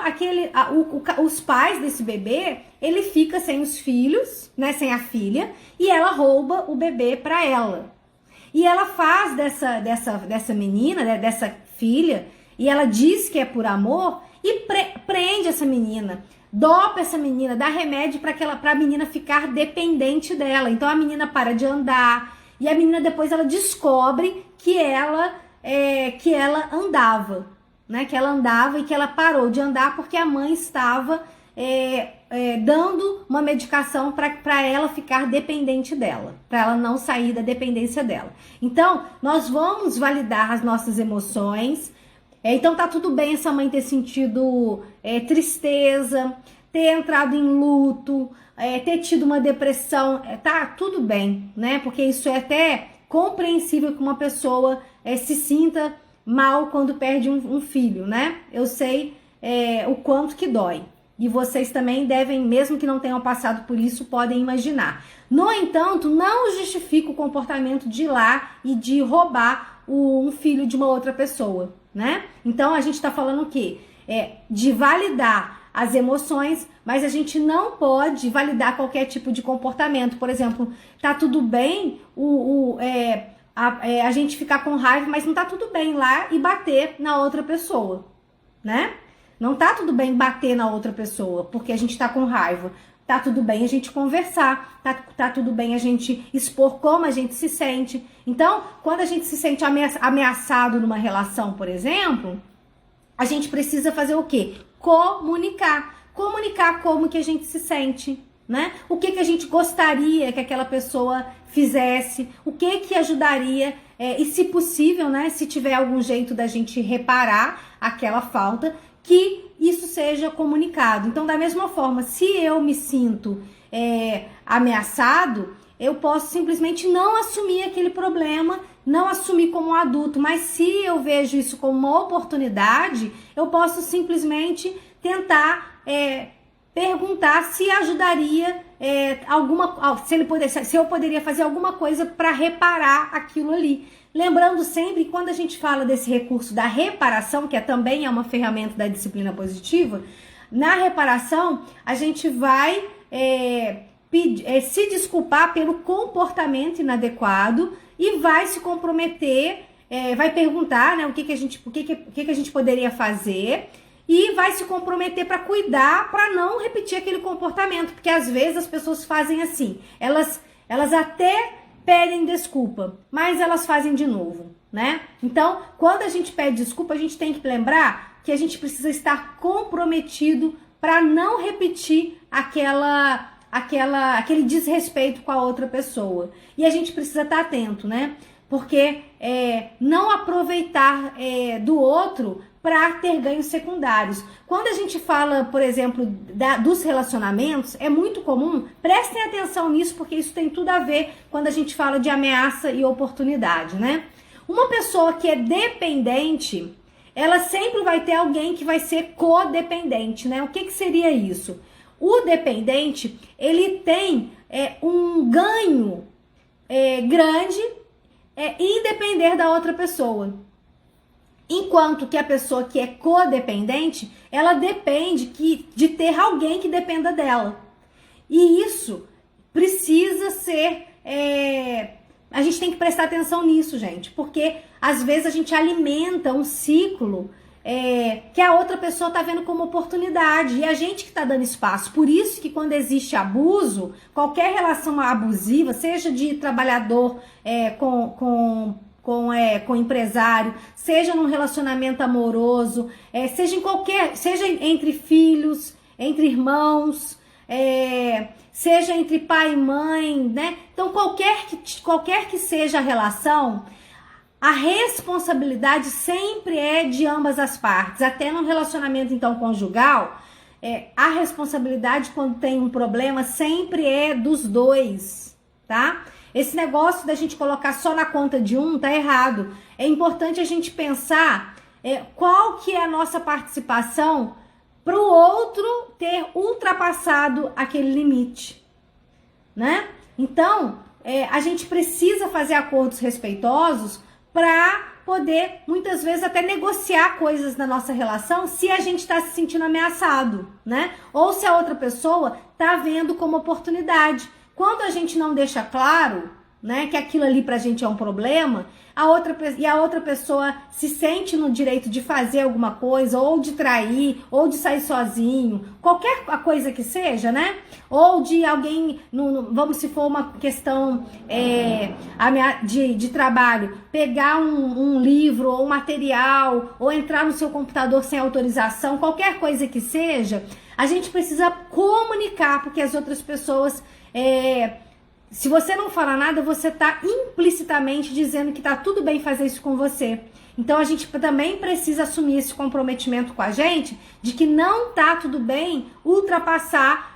os pais desse bebê, ele fica sem os filhos, né? Sem a filha, e ela rouba o bebê para ela. E ela faz dessa menina, né, dessa filha, e ela diz que é por amor, e prende essa menina, dopa essa menina, dá remédio para a menina ficar dependente dela. Então a menina para de andar, e a menina depois ela descobre que ela andava, né? Que ela andava e que ela parou de andar porque a mãe estava dando uma medicação para ela ficar dependente dela, para ela não sair da dependência dela. Então, nós vamos validar as nossas emoções. Então, tá tudo bem essa mãe ter sentido tristeza, ter entrado em luto, ter tido uma depressão, tá tudo bem, né? Porque isso é até compreensível que uma pessoa se sinta mal quando perde um filho, né? Eu sei o quanto que dói. E vocês também devem, mesmo que não tenham passado por isso, podem imaginar. No entanto, não justifica o comportamento de ir lá e de roubar um filho de uma outra pessoa, né? Então, a gente tá falando o quê? De validar as emoções, mas a gente não pode validar qualquer tipo de comportamento. Por exemplo, tá tudo bem a gente ficar com raiva, mas não tá tudo bem lá e bater na outra pessoa, né? Não tá tudo bem bater na outra pessoa porque a gente tá com raiva. Tá tudo bem a gente conversar, tá tudo bem a gente expor como a gente se sente. Então, quando a gente se sente ameaçado numa relação, por exemplo, a gente precisa fazer o quê? Comunicar como que a gente se sente, né? O que a gente gostaria que aquela pessoa fizesse, o que ajudaria, e se possível, né? Se tiver algum jeito da gente reparar aquela falta, que isso seja comunicado. Então, da mesma forma, se eu me sinto ameaçado, eu posso simplesmente não assumir aquele problema, não assumir como um adulto, mas se eu vejo isso como uma oportunidade, eu posso simplesmente tentar perguntar se ajudaria se eu poderia fazer alguma coisa para reparar aquilo ali. Lembrando sempre que quando a gente fala desse recurso da reparação, que também é uma ferramenta da disciplina positiva, na reparação a gente vai se desculpar pelo comportamento inadequado e vai se comprometer, vai perguntar, né, o que a gente poderia fazer, e vai se comprometer para cuidar, para não repetir aquele comportamento, porque às vezes as pessoas fazem assim, elas até pedem desculpa, mas elas fazem de novo, né? Então, quando a gente pede desculpa, a gente tem que lembrar que a gente precisa estar comprometido para não repetir aquele desrespeito com a outra pessoa. E a gente precisa estar atento, né? Porque não aproveitar do outro para ter ganhos secundários. Quando a gente fala, por exemplo, dos relacionamentos, é muito comum, prestem atenção nisso, porque isso tem tudo a ver quando a gente fala de ameaça e oportunidade, né? Uma pessoa que é dependente, ela sempre vai ter alguém que vai ser codependente, né? O que seria isso? O dependente, ele tem um ganho grande em depender da outra pessoa. Enquanto que a pessoa que é codependente, ela depende de ter alguém que dependa dela. E isso precisa ser... a gente tem que prestar atenção nisso, gente. Porque às vezes a gente alimenta um ciclo que a outra pessoa está vendo como oportunidade. E a gente que está dando espaço. Por isso que quando existe abuso, qualquer relação abusiva, seja de trabalhador com empresário, seja num relacionamento amoroso, seja entre filhos, entre irmãos, seja entre pai e mãe, né? Então, qualquer que seja a relação, a responsabilidade sempre é de ambas as partes. Até no relacionamento, então, conjugal, a responsabilidade quando tem um problema sempre é dos dois, tá? Esse negócio da gente colocar só na conta de um tá errado. É importante a gente pensar qual que é a nossa participação para o outro ter ultrapassado aquele limite, né? Então, a gente precisa fazer acordos respeitosos para poder, muitas vezes, até negociar coisas na nossa relação se a gente está se sentindo ameaçado, né? Ou se a outra pessoa está vendo como oportunidade. Quando a gente não deixa claro, né, que aquilo ali pra gente é um problema, a outra pessoa se sente no direito de fazer alguma coisa, ou de trair, ou de sair sozinho, qualquer coisa que seja, né? Ou de alguém, vamos, se for uma questão de trabalho, pegar um livro ou um material, ou entrar no seu computador sem autorização, qualquer coisa que seja, a gente precisa comunicar, porque as outras pessoas... se você não falar nada, você está implicitamente dizendo que tá tudo bem fazer isso com você. Então a gente também precisa assumir esse comprometimento com a gente de que não tá tudo bem ultrapassar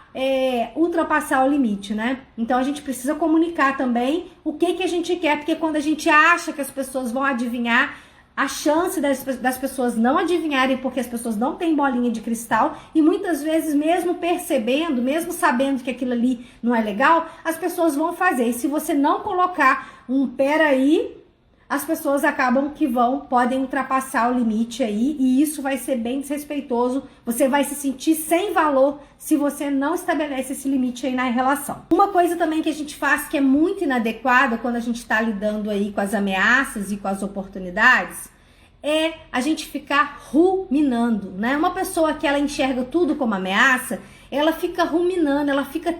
o limite, né? Então a gente precisa comunicar também o que a gente quer, porque quando a gente acha que as pessoas vão adivinhar, a chance das pessoas não adivinharem, porque as pessoas não têm bolinha de cristal, e muitas vezes, mesmo percebendo, mesmo sabendo que aquilo ali não é legal, as pessoas vão fazer. E se você não colocar um peraí, as pessoas acabam que podem ultrapassar o limite aí, e isso vai ser bem desrespeitoso. Você vai se sentir sem valor se você não estabelece esse limite aí na relação. Uma coisa também que a gente faz que é muito inadequada quando a gente está lidando aí com as ameaças e com as oportunidades, é a gente ficar ruminando, né? Uma pessoa que ela enxerga tudo como ameaça, ela fica ruminando, ela fica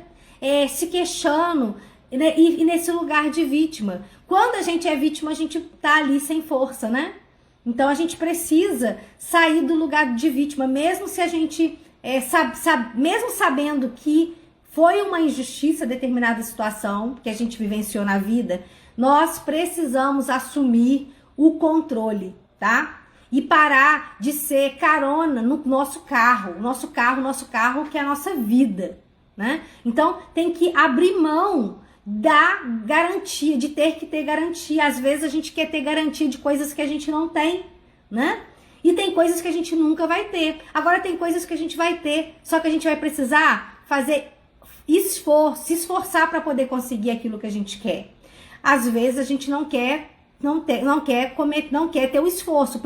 se queixando, e nesse lugar de vítima. Quando a gente é vítima, a gente tá ali sem força, né? Então a gente precisa sair do lugar de vítima, mesmo se a gente mesmo sabendo que foi uma injustiça determinada situação que a gente vivenciou na vida, nós precisamos assumir o controle, tá? E parar de ser carona no nosso carro, que é a nossa vida, né? Então tem que abrir mão da garantia, de ter que ter garantia. Às vezes a gente quer ter garantia de coisas que a gente não tem, né? E tem coisas que a gente nunca vai ter. Agora tem coisas que a gente vai ter, só que a gente vai precisar fazer se esforçar para poder conseguir aquilo que a gente quer. Às vezes a gente não quer ter o esforço,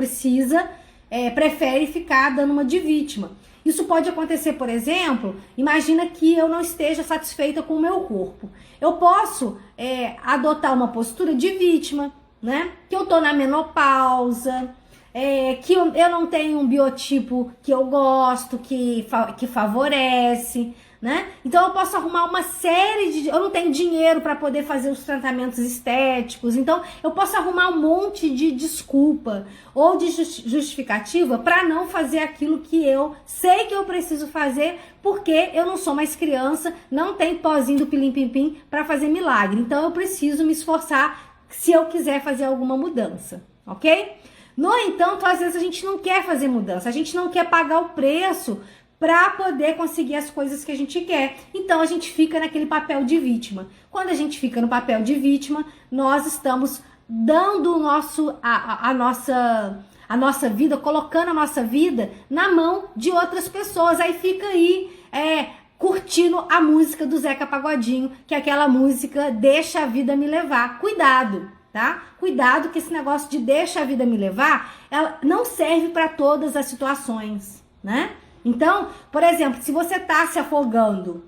prefere ficar dando uma de vítima. Isso pode acontecer, por exemplo, imagina que eu não esteja satisfeita com o meu corpo. Eu posso adotar uma postura de vítima, né? Que eu tô na menopausa, que eu não tenho um biotipo que eu gosto, que favorece, né? Então eu posso arrumar uma série de... Eu não tenho dinheiro para poder fazer os tratamentos estéticos, então eu posso arrumar um monte de desculpa ou de justificativa para não fazer aquilo que eu sei que eu preciso fazer, porque eu não sou mais criança, não tem pozinho do pilim-pim-pim para fazer milagre. Então eu preciso me esforçar se eu quiser fazer alguma mudança, ok? No entanto, às vezes a gente não quer fazer mudança, a gente não quer pagar o preço para poder conseguir as coisas que a gente quer. Então a gente fica naquele papel de vítima. Quando a gente fica no papel de vítima, nós estamos dando a a nossa vida, colocando a nossa vida na mão de outras pessoas. Aí fica aí, curtindo a música do Zeca Pagodinho, que é aquela música Deixa a Vida Me Levar. Cuidado, tá? Cuidado que esse negócio de deixa a vida me levar, ela não serve para todas as situações, né? Então, por exemplo, se você tá se afogando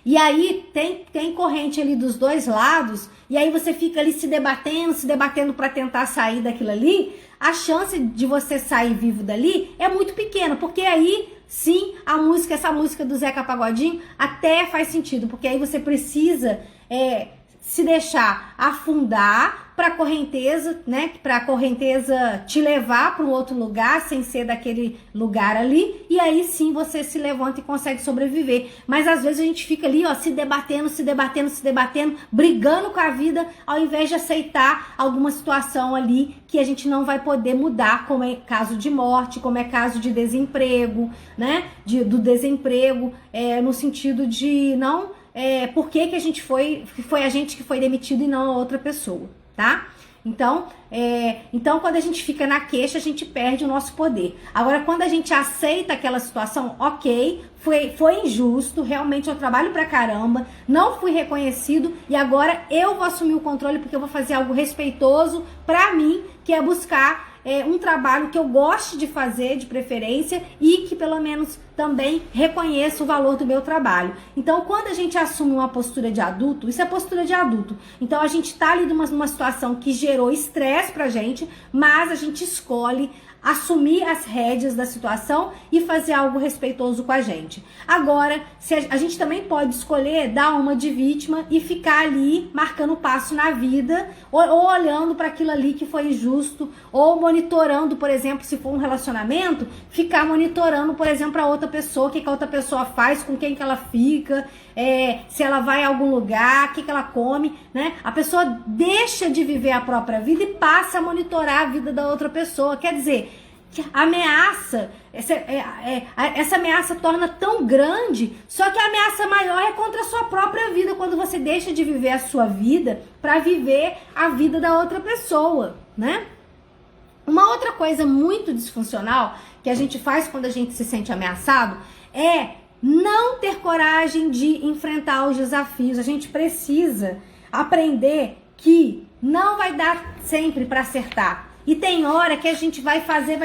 e aí tem corrente ali dos dois lados, e aí você fica ali se debatendo para tentar sair daquilo ali, a chance de você sair vivo dali é muito pequena, porque aí sim, essa música do Zeca Pagodinho até faz sentido, porque aí você precisa se deixar afundar para a correnteza, né? Para a correnteza te levar para um outro lugar sem ser daquele lugar ali, e aí sim você se levanta e consegue sobreviver. Mas às vezes a gente fica ali, ó, se debatendo, brigando com a vida, ao invés de aceitar alguma situação ali que a gente não vai poder mudar, como é caso de morte, como é caso de desemprego, né? Do desemprego, no sentido de não por que a gente foi a gente que foi demitido e não a outra pessoa, tá? Então quando a gente fica na queixa, a gente perde o nosso poder. Agora, quando a gente aceita aquela situação, ok, foi injusto, realmente eu trabalho pra caramba, não fui reconhecido e agora eu vou assumir o controle porque eu vou fazer algo respeitoso pra mim, que é buscar um trabalho que eu goste de fazer, de preferência, e que pelo menos também reconheça o valor do meu trabalho. Então, quando a gente assume uma postura de adulto, isso é postura de adulto. Então, a gente tá ali numa situação que gerou estresse pra gente, mas a gente escolhe assumir as rédeas da situação e fazer algo respeitoso com a gente. Agora, a gente também pode escolher dar uma de vítima e ficar ali marcando passo na vida, ou olhando para aquilo ali que foi injusto, ou monitorando, por exemplo, se for um relacionamento, ficar monitorando, por exemplo, a outra pessoa, o que a outra pessoa faz, com quem que ela fica, se ela vai a algum lugar, o que ela come, né? A pessoa deixa de viver a própria vida e passa a monitorar a vida da outra pessoa. Quer dizer, que a ameaça, essa ameaça torna tão grande, só que a ameaça maior é contra a sua própria vida, quando você deixa de viver a sua vida para viver a vida da outra pessoa, né? Uma outra coisa muito disfuncional que a gente faz quando a gente se sente ameaçado é não ter coragem de enfrentar os desafios. A gente precisa aprender que não vai dar sempre para acertar. E tem hora que a gente vai fazer,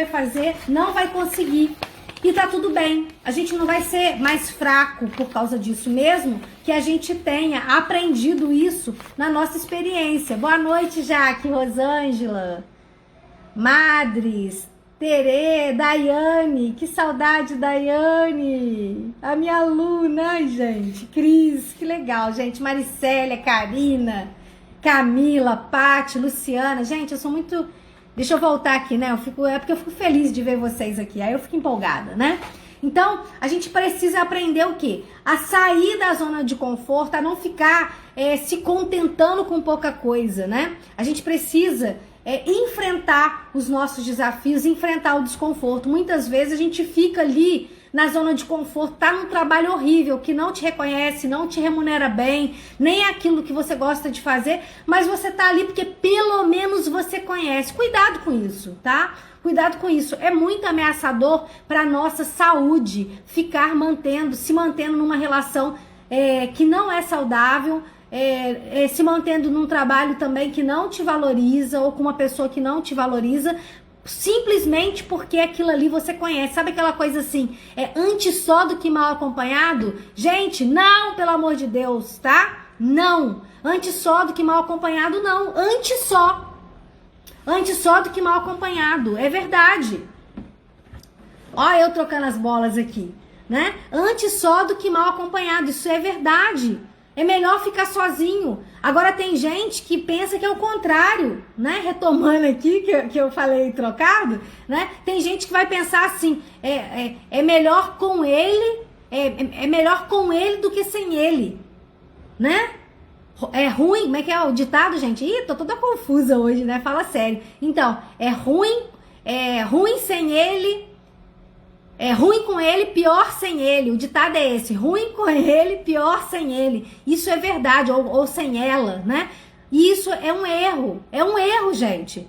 não vai conseguir. E tá tudo bem. A gente não vai ser mais fraco por causa disso, mesmo que a gente tenha aprendido isso na nossa experiência. Boa noite, Jaque, Rosângela, Madres, Terê, Daiane. Que saudade, Daiane. A minha aluna, ai, gente. Cris, que legal, gente. Maricélia, Karina, Camila, Pati, Luciana. Gente, eu sou muito... Deixa eu voltar aqui, né? É porque eu fico feliz de ver vocês aqui. Aí eu fico empolgada, né? Então, a gente precisa aprender o quê? A sair da zona de conforto, a não ficar se contentando com pouca coisa, né? A gente precisa enfrentar os nossos desafios, enfrentar o desconforto. Muitas vezes a gente fica ali na zona de conforto, tá num trabalho horrível, que não te reconhece, não te remunera bem, nem é aquilo que você gosta de fazer, mas você tá ali porque pelo menos você conhece. Cuidado com isso, tá? Cuidado com isso. É muito ameaçador para nossa saúde ficar se mantendo numa relação que não é saudável, se mantendo num trabalho também que não te valoriza, ou com uma pessoa que não te valoriza, simplesmente porque aquilo ali você conhece. Sabe aquela coisa assim, antes só do que mal acompanhado? Gente, não, pelo amor de Deus, tá? Não, antes só do que mal acompanhado, não. Antes só do que mal acompanhado, é verdade. Ó, eu trocando as bolas aqui, né? Antes só do que mal acompanhado, isso é verdade. É melhor ficar sozinho. Agora tem gente que pensa que é o contrário, né? Retomando aqui que eu falei trocado, né? Tem gente que vai pensar assim, é melhor com ele, é melhor com ele do que sem ele, né? É ruim, como é que é o ditado, gente? Ih, tô toda confusa hoje, né? Fala sério. Então, é ruim sem ele. É ruim com ele, pior sem ele. O ditado é esse: ruim com ele, pior sem ele. Isso é verdade, ou sem ela, né? E isso é um erro, gente.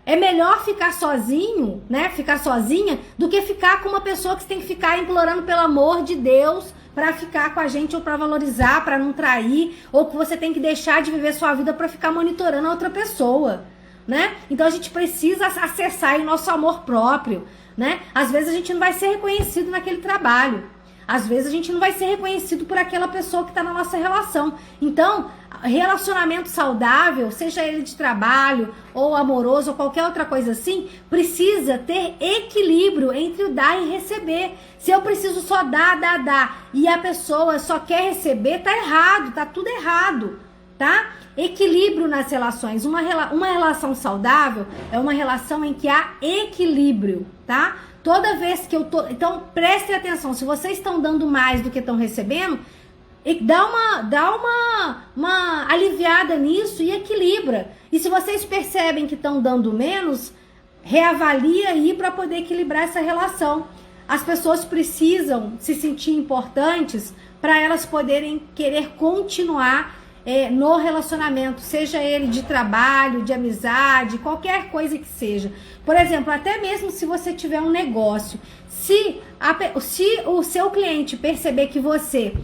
É melhor ficar sozinho, né? Ficar sozinha, do que ficar com uma pessoa que você tem que ficar implorando pelo amor de Deus para ficar com a gente, ou para valorizar, para não trair, ou que você tem que deixar de viver sua vida para ficar monitorando a outra pessoa, né? Então a gente precisa acessar o nosso amor próprio, né? Às vezes a gente não vai ser reconhecido naquele trabalho. Às vezes a gente não vai ser reconhecido por aquela pessoa que está na nossa relação. Então, relacionamento saudável, seja ele de trabalho ou amoroso ou qualquer outra coisa assim, precisa ter equilíbrio entre o dar e receber. Se eu preciso só dar e a pessoa só quer receber, tá errado, tá tudo errado, tá? Equilíbrio nas relações. Uma relação saudável é uma relação em que há equilíbrio, tá? Toda vez que eu tô... Então, prestem atenção. Se vocês estão dando mais do que estão recebendo, dá uma aliviada nisso e equilibra. E se vocês percebem que estão dando menos, reavalia aí para poder equilibrar essa relação. As pessoas precisam se sentir importantes para elas poderem querer continuar no relacionamento, seja ele de trabalho, de amizade, qualquer coisa que seja. Por exemplo, até mesmo se você tiver um negócio, se o seu cliente perceber que você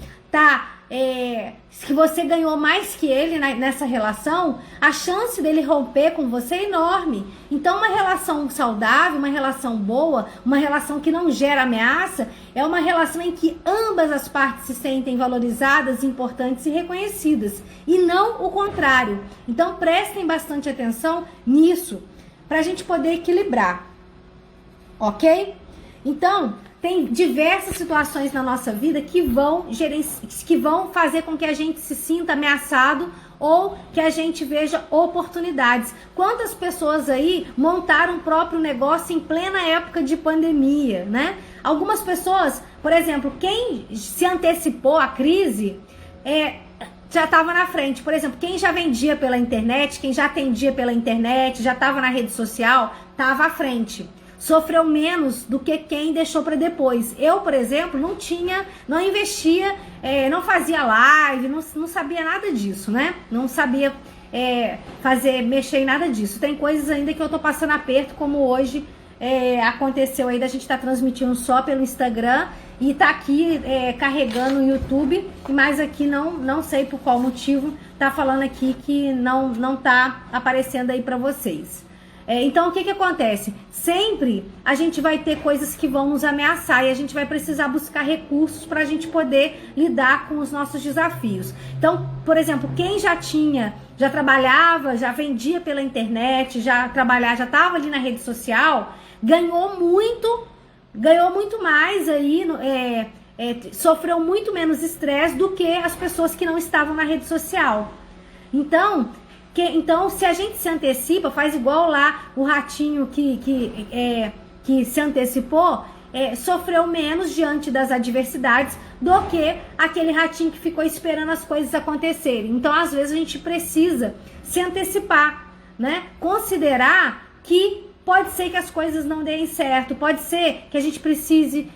que você ganhou mais que ele nessa relação, a chance dele romper com você é enorme. Então, uma relação saudável, uma relação boa, uma relação que não gera ameaça, é uma relação em que ambas as partes se sentem valorizadas, importantes e reconhecidas, e não o contrário. Então, prestem bastante atenção nisso, para a gente poder equilibrar, ok? Então, tem diversas situações na nossa vida que vão fazer com que a gente se sinta ameaçado ou que a gente veja oportunidades. Quantas pessoas aí montaram o próprio negócio em plena época de pandemia, né? Algumas pessoas, por exemplo, quem se antecipou à crise, já estava na frente. Por exemplo, quem já vendia pela internet, quem já atendia pela internet, já estava na rede social, estava à frente. Sofreu menos do que quem deixou para depois. Eu, por exemplo, não investia, não fazia live, não sabia nada disso, né? Não sabia mexer em nada disso. Tem coisas ainda que eu tô passando aperto, como hoje aconteceu aí da gente estar transmitindo só pelo Instagram e tá aqui carregando o YouTube, mas aqui não sei por qual motivo tá falando aqui que não tá aparecendo aí para vocês. Então, o que acontece? Sempre a gente vai ter coisas que vão nos ameaçar e a gente vai precisar buscar recursos para a gente poder lidar com os nossos desafios. Então, por exemplo, quem já trabalhava, já vendia pela internet, já estava ali na rede social, ganhou muito mais aí, sofreu muito menos estresse do que as pessoas que não estavam na rede social. Então, se a gente se antecipa, faz igual lá o ratinho que se antecipou, sofreu menos diante das adversidades do que aquele ratinho que ficou esperando as coisas acontecerem. Então, às vezes, a gente precisa se antecipar, né? Considerar que pode ser que as coisas não deem certo, pode ser que a gente precise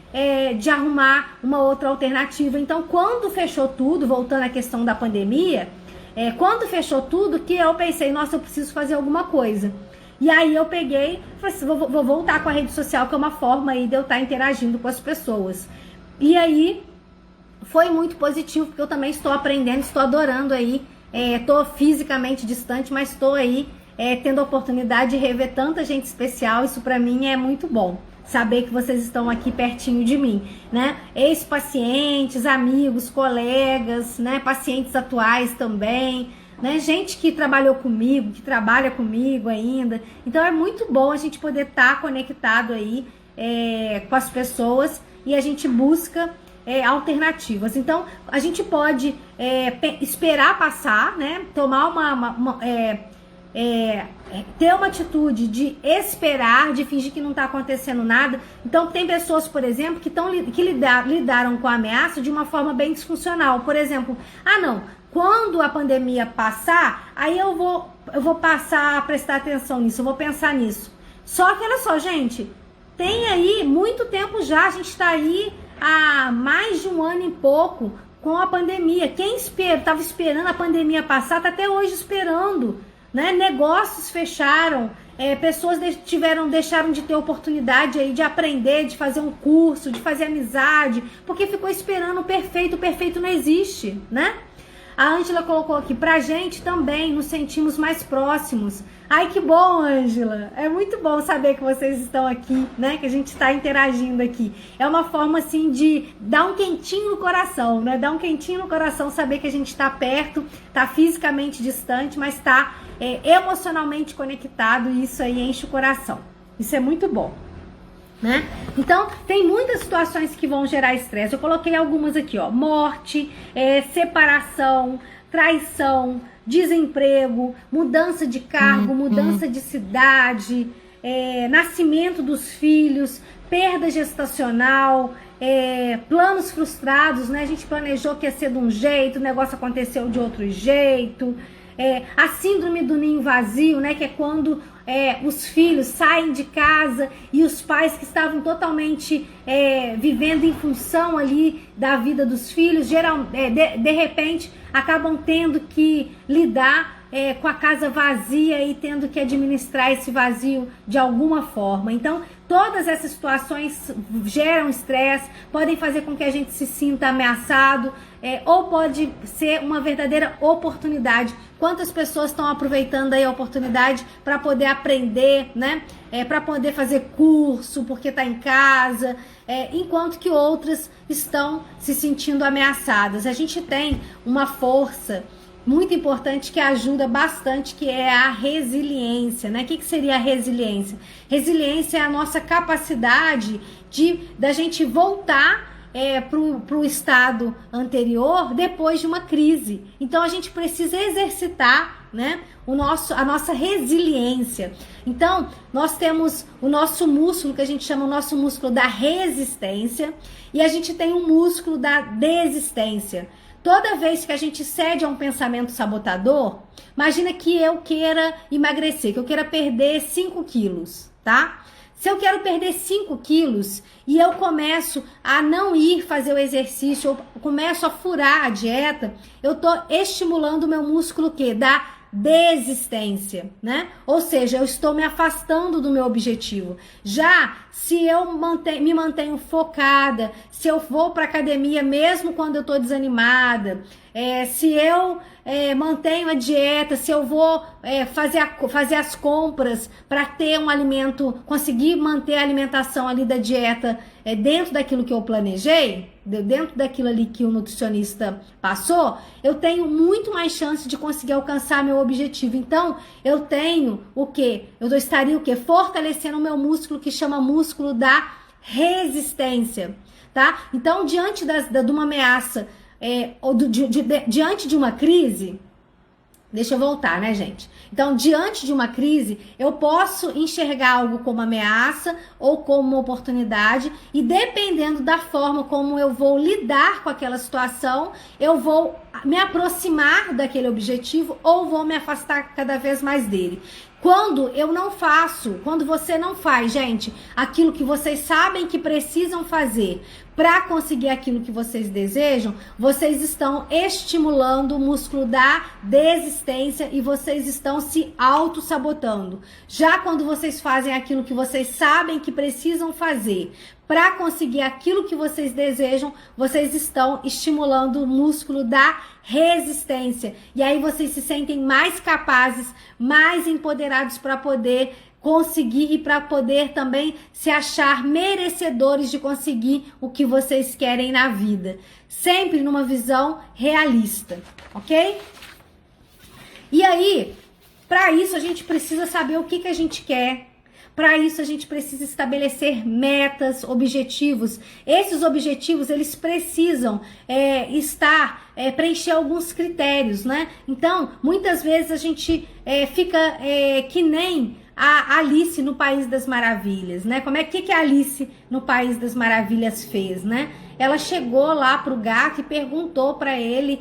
de arrumar uma outra alternativa. Então, quando fechou tudo, voltando à questão da pandemia, quando fechou tudo, que eu pensei, nossa, eu preciso fazer alguma coisa. E aí eu peguei, falei assim, vou voltar com a rede social, que é uma forma aí de eu estar interagindo com as pessoas. E aí foi muito positivo, porque eu também estou aprendendo, estou adorando aí, estou fisicamente distante, mas estou aí tendo a oportunidade de rever tanta gente especial. Isso pra mim é muito bom. Saber que vocês estão aqui pertinho de mim, né? Ex-pacientes, amigos, colegas, né? Pacientes atuais também, né? Gente que trabalhou comigo, que trabalha comigo ainda. Então é muito bom a gente poder estar conectado aí com as pessoas e a gente busca alternativas. Então a gente pode esperar passar, né? Tomar ter uma atitude de esperar, de fingir que não está acontecendo nada. Então tem pessoas, por exemplo, que lidaram com a ameaça de uma forma bem disfuncional. Por exemplo, quando a pandemia passar, aí eu vou passar a prestar atenção nisso, eu vou pensar nisso. Só que olha só, gente, tem aí muito tempo já, a gente está aí há mais de 1 ano e pouco com a pandemia. Quem estava esperando a pandemia passar, está até hoje esperando, né? Negócios fecharam, pessoas deixaram de ter oportunidade aí de aprender, de fazer um curso, de fazer amizade, porque ficou esperando o perfeito não existe, né? A Ângela colocou aqui, pra gente também nos sentimos mais próximos. Ai, que bom, Ângela. É muito bom saber que vocês estão aqui, né? Que a gente está interagindo aqui. É uma forma, assim, de dar um quentinho no coração, né? Dar um quentinho no coração, saber que a gente está perto, está fisicamente distante, mas está emocionalmente conectado, e isso aí enche o coração. Isso é muito bom, né? Então, tem muitas situações que vão gerar estresse. Eu coloquei algumas aqui, ó. Morte, separação, traição, desemprego, mudança de cargo, mudança de cidade, nascimento dos filhos, perda gestacional, planos frustrados, né? A gente planejou que ia ser de um jeito, o negócio aconteceu de outro jeito. A síndrome do ninho vazio, né? Que é quando os filhos saem de casa e os pais que estavam totalmente vivendo em função ali da vida dos filhos, de repente acabam tendo que lidar com a casa vazia e tendo que administrar esse vazio de alguma forma. Então, todas essas situações geram estresse, podem fazer com que a gente se sinta ameaçado, ou pode ser uma verdadeira oportunidade. Quantas pessoas estão aproveitando aí a oportunidade para poder aprender, né? Para poder fazer curso, porque está em casa, enquanto que outras estão se sentindo ameaçadas. A gente tem uma força muito importante que ajuda bastante, que é a resiliência, né? O que seria a resiliência? Resiliência é a nossa capacidade da gente voltar pro estado anterior depois de uma crise. Então a gente precisa exercitar, né, a nossa resiliência. Então nós temos o nosso músculo, que a gente chama o nosso músculo da resistência, e a gente tem o músculo da desistência. Toda vez que a gente cede a um pensamento sabotador, imagina que eu queira emagrecer, que eu queira perder 5 quilos, tá? Se eu quero perder 5 quilos e eu começo a não ir fazer o exercício, eu começo a furar a dieta, eu tô estimulando o meu músculo da desistência, né? Ou seja, eu estou me afastando do meu objetivo. Já se eu me mantenho focada, se eu vou para academia mesmo quando eu estou desanimada, se eu mantenho a dieta, se eu vou fazer as compras para ter um alimento, conseguir manter a alimentação ali da dieta dentro daquilo que eu planejei, dentro daquilo ali que o nutricionista passou, eu tenho muito mais chance de conseguir alcançar meu objetivo. Então, eu tenho o quê? Eu estaria o quê? Fortalecendo o meu músculo, que chama músculo da resistência, tá? Então, diante de uma ameaça, ou diante de uma crise, deixa eu voltar, né, gente? Então, diante de uma crise, eu posso enxergar algo como ameaça ou como uma oportunidade, e dependendo da forma como eu vou lidar com aquela situação, eu vou me aproximar daquele objetivo ou vou me afastar cada vez mais dele. Quando você não faz, gente, aquilo que vocês sabem que precisam fazer para conseguir aquilo que vocês desejam, vocês estão estimulando o músculo da desistência e vocês estão se auto-sabotando. Já quando vocês fazem aquilo que vocês sabem que precisam fazer para conseguir aquilo que vocês desejam, vocês estão estimulando o músculo da resistência. E aí vocês se sentem mais capazes, mais empoderados para poder conseguir e para poder também se achar merecedores de conseguir o que vocês querem na vida. Sempre numa visão realista, ok? E aí, para isso a gente precisa saber o que a gente quer. Para isso a gente precisa estabelecer metas, objetivos. Esses objetivos, eles precisam preencher alguns critérios, né? Então, muitas vezes a gente fica que nem a Alice no País das Maravilhas, né? Como que a Alice no País das Maravilhas fez, né? Ela chegou lá pro gato e perguntou para ele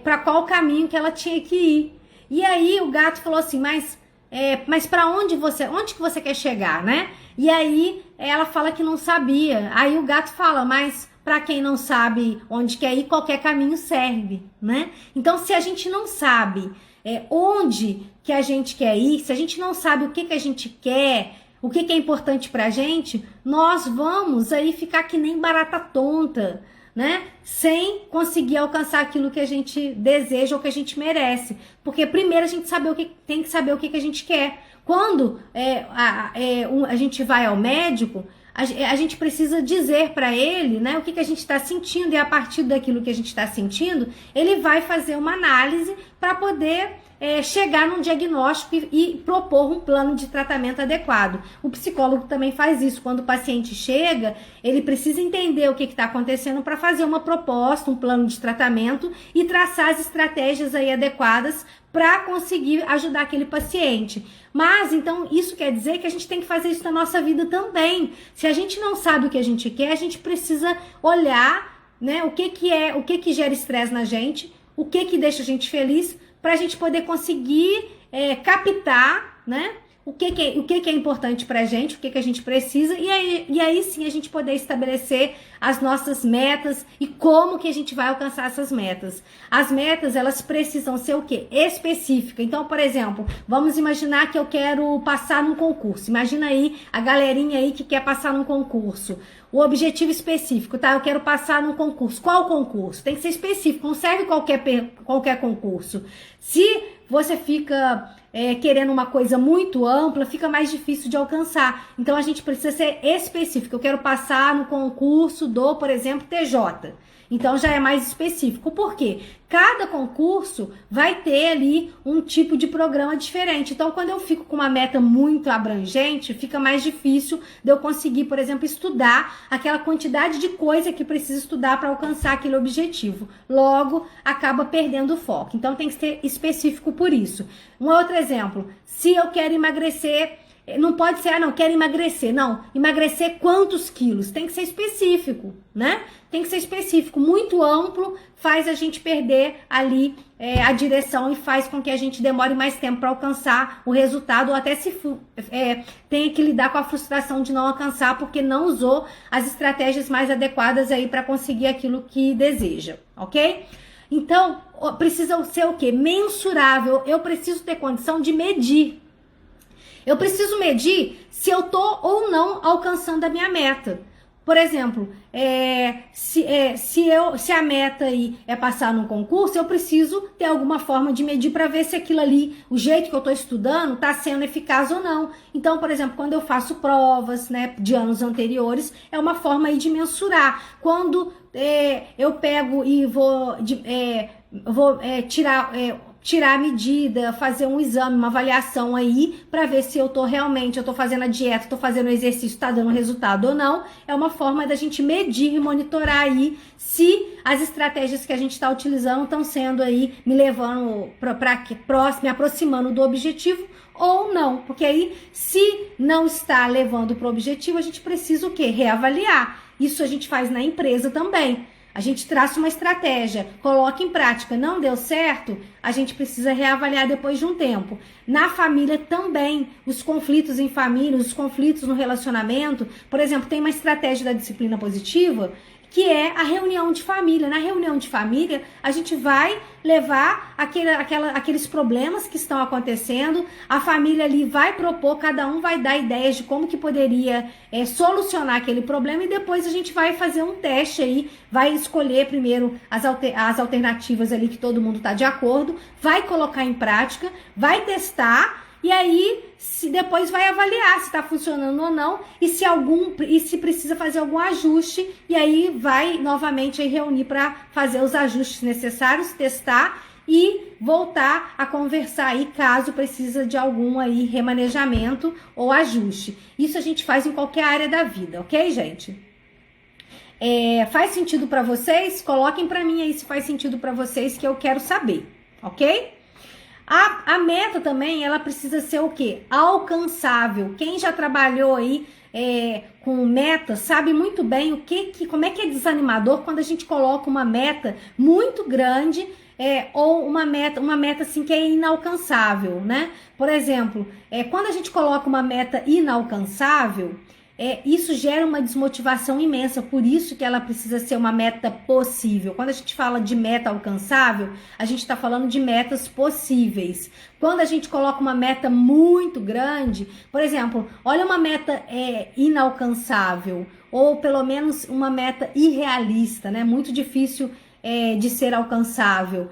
para qual caminho que ela tinha que ir. E aí o gato falou assim, mas para onde que você quer chegar, né? E aí ela fala que não sabia. Aí o gato fala, mas para quem não sabe onde quer ir, qualquer caminho serve, né? Então, se a gente não sabe onde que a gente quer ir, se a gente não sabe o que que a gente quer, o que que é importante pra gente, nós vamos aí ficar que nem barata tonta, né? Sem conseguir alcançar aquilo que a gente deseja ou que a gente merece. Porque primeiro a gente tem que saber o que que a gente quer. Quando a gente vai ao médico, a gente precisa dizer para ele, né, o que que a gente está sentindo, e a partir daquilo que a gente está sentindo, ele vai fazer uma análise para poder chegar num diagnóstico e propor um plano de tratamento adequado. O psicólogo também faz isso. Quando o paciente chega, ele precisa entender o que está acontecendo para fazer uma proposta, um plano de tratamento e traçar as estratégias aí adequadas para conseguir ajudar aquele paciente. Mas, então, isso quer dizer que a gente tem que fazer isso na nossa vida também. Se a gente não sabe o que a gente quer, a gente precisa olhar, né, o que gera estresse na gente, o que deixa a gente feliz, para a gente poder conseguir captar, né, o que é importante pra gente, o que a gente precisa, e aí sim a gente poder estabelecer as nossas metas e como que a gente vai alcançar essas metas. As metas, elas precisam ser o quê? Específica. Então, por exemplo, vamos imaginar que eu quero passar num concurso. Imagina aí a galerinha aí que quer passar num concurso. O objetivo específico, tá? Eu quero passar num concurso. Qual concurso? Tem que ser específico, não serve qualquer concurso. Se você fica querendo uma coisa muito ampla, fica mais difícil de alcançar. Então, a gente precisa ser específico. Eu quero passar no concurso do, por exemplo, TJ. Então, já é mais específico. Por quê? Cada concurso vai ter ali um tipo de programa diferente. Então, quando eu fico com uma meta muito abrangente, fica mais difícil de eu conseguir, por exemplo, estudar aquela quantidade de coisa que precisa estudar para alcançar aquele objetivo. Logo, acaba perdendo o foco. Então, tem que ser específico por isso. Um outro exemplo, se eu quero emagrecer, não pode ser, quero emagrecer. Não, emagrecer quantos quilos? Tem que ser específico, né? Tem que ser específico. Muito amplo faz a gente perder ali a direção e faz com que a gente demore mais tempo para alcançar o resultado, ou até tenha que lidar com a frustração de não alcançar porque não usou as estratégias mais adequadas aí para conseguir aquilo que deseja, ok? Então, precisa ser o quê? Mensurável. Eu preciso ter condição de medir. Eu preciso medir se eu tô ou não alcançando a minha meta. Por exemplo, se a meta aí é passar num concurso, eu preciso ter alguma forma de medir para ver se aquilo ali, o jeito que eu tô estudando, tá sendo eficaz ou não. Então, por exemplo, quando eu faço provas, né, de anos anteriores, é uma forma aí de mensurar. Quando eu pego e vou tirar a medida, fazer um exame, uma avaliação aí, para ver se eu tô fazendo a dieta, tô fazendo o exercício, tá dando resultado ou não. É uma forma da gente medir e monitorar aí se as estratégias que a gente está utilizando estão sendo aí, me levando me aproximando do objetivo ou não. Porque aí, se não está levando para o objetivo, a gente precisa o quê? Reavaliar. Isso a gente faz na empresa também. A gente traça uma estratégia, coloca em prática, não deu certo, a gente precisa reavaliar depois de um tempo. Na família também, os conflitos em família, os conflitos no relacionamento, por exemplo, tem uma estratégia da disciplina positiva, que é a reunião de família. Na reunião de família, a gente vai levar aqueles problemas que estão acontecendo, a família ali vai propor, cada um vai dar ideias de como que poderia solucionar aquele problema, e depois a gente vai fazer um teste aí, vai escolher primeiro as alternativas ali que todo mundo está de acordo, vai colocar em prática, vai testar, e aí depois vai avaliar se está funcionando ou não, e se precisa fazer algum ajuste, e aí vai novamente aí reunir para fazer os ajustes necessários, testar e voltar a conversar aí caso precisa de algum aí remanejamento ou ajuste. Isso a gente faz em qualquer área da vida, ok, gente? Faz sentido para vocês? Coloquem para mim aí se faz sentido para vocês, que eu quero saber, ok? A meta também, ela precisa ser o quê? Alcançável. Quem já trabalhou aí com meta sabe muito bem como é que é desanimador quando a gente coloca uma meta muito grande ou uma meta assim que é inalcançável, né? Por exemplo, quando a gente coloca uma meta inalcançável, isso gera uma desmotivação imensa, por isso que ela precisa ser uma meta possível. Quando a gente fala de meta alcançável, a gente está falando de metas possíveis. Quando a gente coloca uma meta muito grande, por exemplo, olha uma meta inalcançável, ou pelo menos uma meta irrealista, né? Muito difícil de ser alcançável.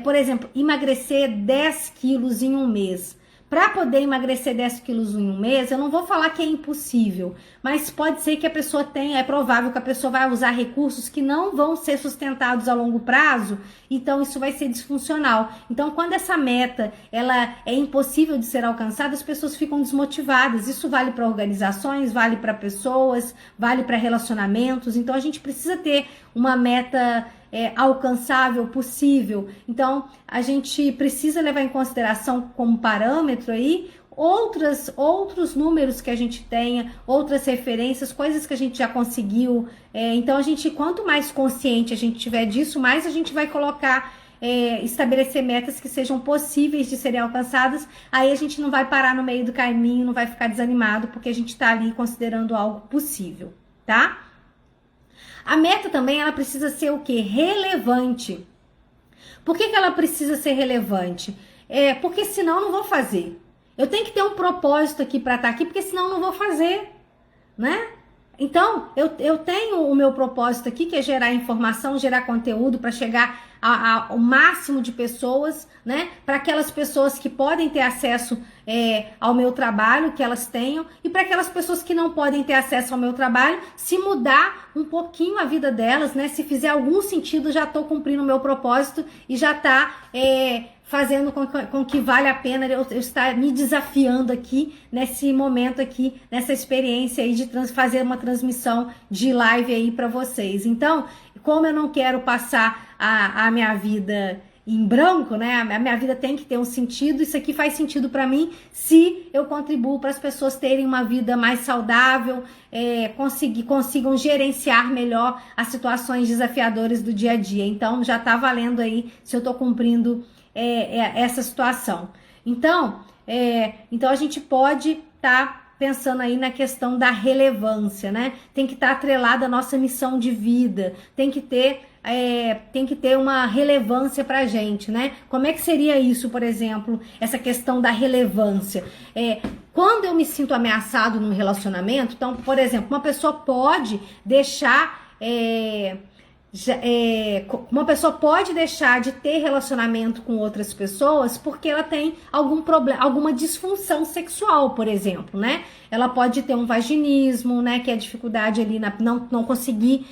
Por exemplo, emagrecer 10 quilos em um mês. Para poder emagrecer 10 quilos em um mês, eu não vou falar que é impossível, mas pode ser que a pessoa tenha, é provável que a pessoa vai usar recursos que não vão ser sustentados a longo prazo, então isso vai ser disfuncional. Então, quando essa meta ela é impossível de ser alcançada, as pessoas ficam desmotivadas. Isso vale para organizações, vale para pessoas, vale para relacionamentos. Então, a gente precisa ter uma meta alcançável, possível. Então, a gente precisa levar em consideração como parâmetro aí outros números que a gente tenha, outras referências, coisas que a gente já conseguiu. Então, quanto mais consciente a gente tiver disso, mais a gente vai colocar, estabelecer metas que sejam possíveis de serem alcançadas. Aí a gente não vai parar no meio do caminho, não vai ficar desanimado, porque a gente está ali considerando algo possível, tá? A meta também, ela precisa ser o quê? Relevante. Por que ela precisa ser relevante? Porque senão eu não vou fazer. Eu tenho que ter um propósito aqui para estar aqui, porque senão eu não vou fazer, né? Então, eu tenho o meu propósito aqui, que é gerar informação, gerar conteúdo para chegar ao máximo de pessoas, né? Para aquelas pessoas que podem ter acesso ao meu trabalho, que elas tenham, e para aquelas pessoas que não podem ter acesso ao meu trabalho, se mudar um pouquinho a vida delas, né? Se fizer algum sentido, já estou cumprindo o meu propósito e já está fazendo com que vale a pena eu estar me desafiando aqui, nesse momento aqui, nessa experiência aí de fazer uma transmissão de live aí para vocês. Então, como eu não quero passar a minha vida em branco, né? A minha vida tem que ter um sentido. Isso aqui faz sentido para mim se eu contribuo para as pessoas terem uma vida mais saudável, consigam gerenciar melhor as situações desafiadoras do dia a dia. Então, já tá valendo aí se eu tô cumprindo essa situação. Então a gente pode estar pensando aí na questão da relevância, né? Tem que estar atrelada à nossa missão de vida, tem que ter uma relevância pra gente, né? Como é que seria isso, por exemplo, essa questão da relevância? Quando eu me sinto ameaçado num relacionamento, então, por exemplo, uma pessoa pode deixar uma pessoa pode deixar de ter relacionamento com outras pessoas porque ela tem algum problema, alguma disfunção sexual, por exemplo, né? Ela pode ter um vaginismo, né? Que é a dificuldade ali não conseguir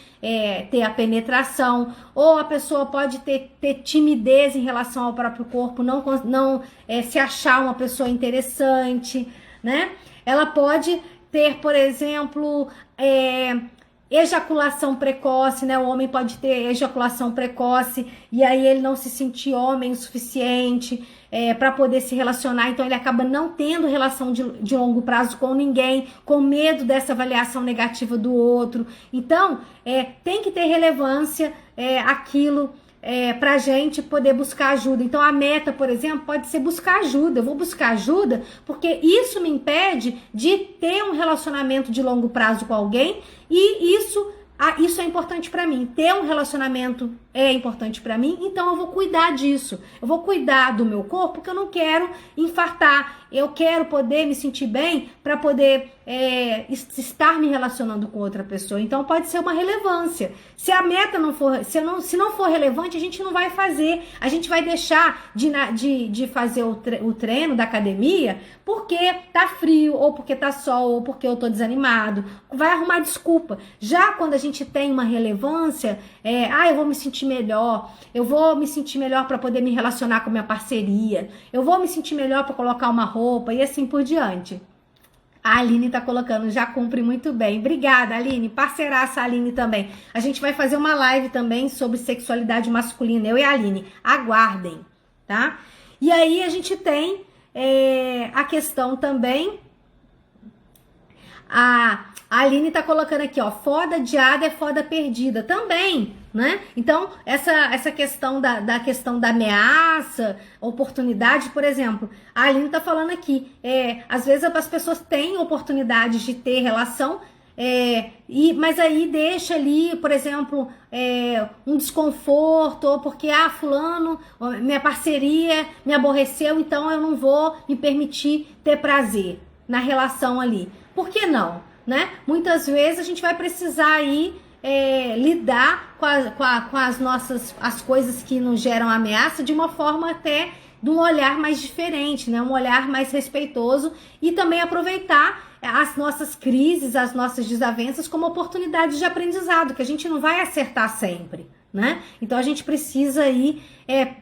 ter a penetração, ou a pessoa pode ter timidez em relação ao próprio corpo, não se achar uma pessoa interessante, né? Ela pode ter, por exemplo, ejaculação precoce, né? O homem pode ter ejaculação precoce e aí ele não se sentir homem o suficiente para poder se relacionar, então ele acaba não tendo relação de longo prazo com ninguém, com medo dessa avaliação negativa do outro. Então, tem que ter relevância aquilo pra gente poder buscar ajuda. Então a meta, por exemplo, pode ser buscar ajuda. Eu vou buscar ajuda porque isso me impede de ter um relacionamento de longo prazo com alguém, e isso é importante pra mim. Ter um relacionamento é importante pra mim, então eu vou cuidar disso. Eu vou cuidar do meu corpo porque eu não quero infartar. Eu quero poder me sentir bem para poder estar me relacionando com outra pessoa. Então pode ser uma relevância. Se a meta não for, se não for relevante, a gente não vai fazer. A gente vai deixar de fazer o treino da academia porque tá frio, ou porque tá sol, ou porque eu tô desanimado. Vai arrumar desculpa. Já quando a gente tem uma relevância, eu vou me sentir melhor, eu vou me sentir melhor para poder me relacionar com minha parceria, eu vou me sentir melhor para colocar uma roupa e assim por diante. A Aline tá colocando, já cumpre muito bem. Obrigada, Aline. Parceiraça, Aline também. A gente vai fazer uma live também sobre sexualidade masculina, eu e a Aline. Aguardem, tá? E aí a gente tem a questão também. A Aline tá colocando aqui, ó, foda adiada é foda perdida também, né? Então, essa questão da questão da ameaça, oportunidade, por exemplo, a Aline tá falando aqui, às vezes as pessoas têm oportunidades de ter relação, Mas aí deixa ali, por exemplo, um desconforto, ou porque, fulano, minha parceria me aborreceu, então eu não vou me permitir ter prazer na relação ali. Por que não? Né? Muitas vezes a gente vai precisar aí lidar com as coisas que nos geram ameaça de uma forma até de um olhar mais diferente, né? Um olhar mais respeitoso, e também aproveitar as nossas crises, as nossas desavenças como oportunidades de aprendizado, que a gente não vai acertar sempre, né? Então a gente precisa aí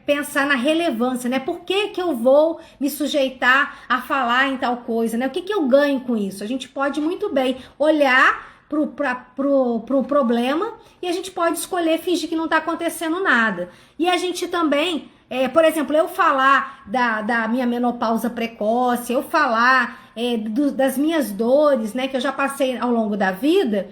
pensar na relevância, né? Por que eu vou me sujeitar a falar em tal coisa, né? O que eu ganho com isso? A gente pode muito bem olhar pro problema, e a gente pode escolher fingir que não tá acontecendo nada. E a gente também, por exemplo, eu falar da minha menopausa precoce, eu falar das minhas dores, né, que eu já passei ao longo da vida,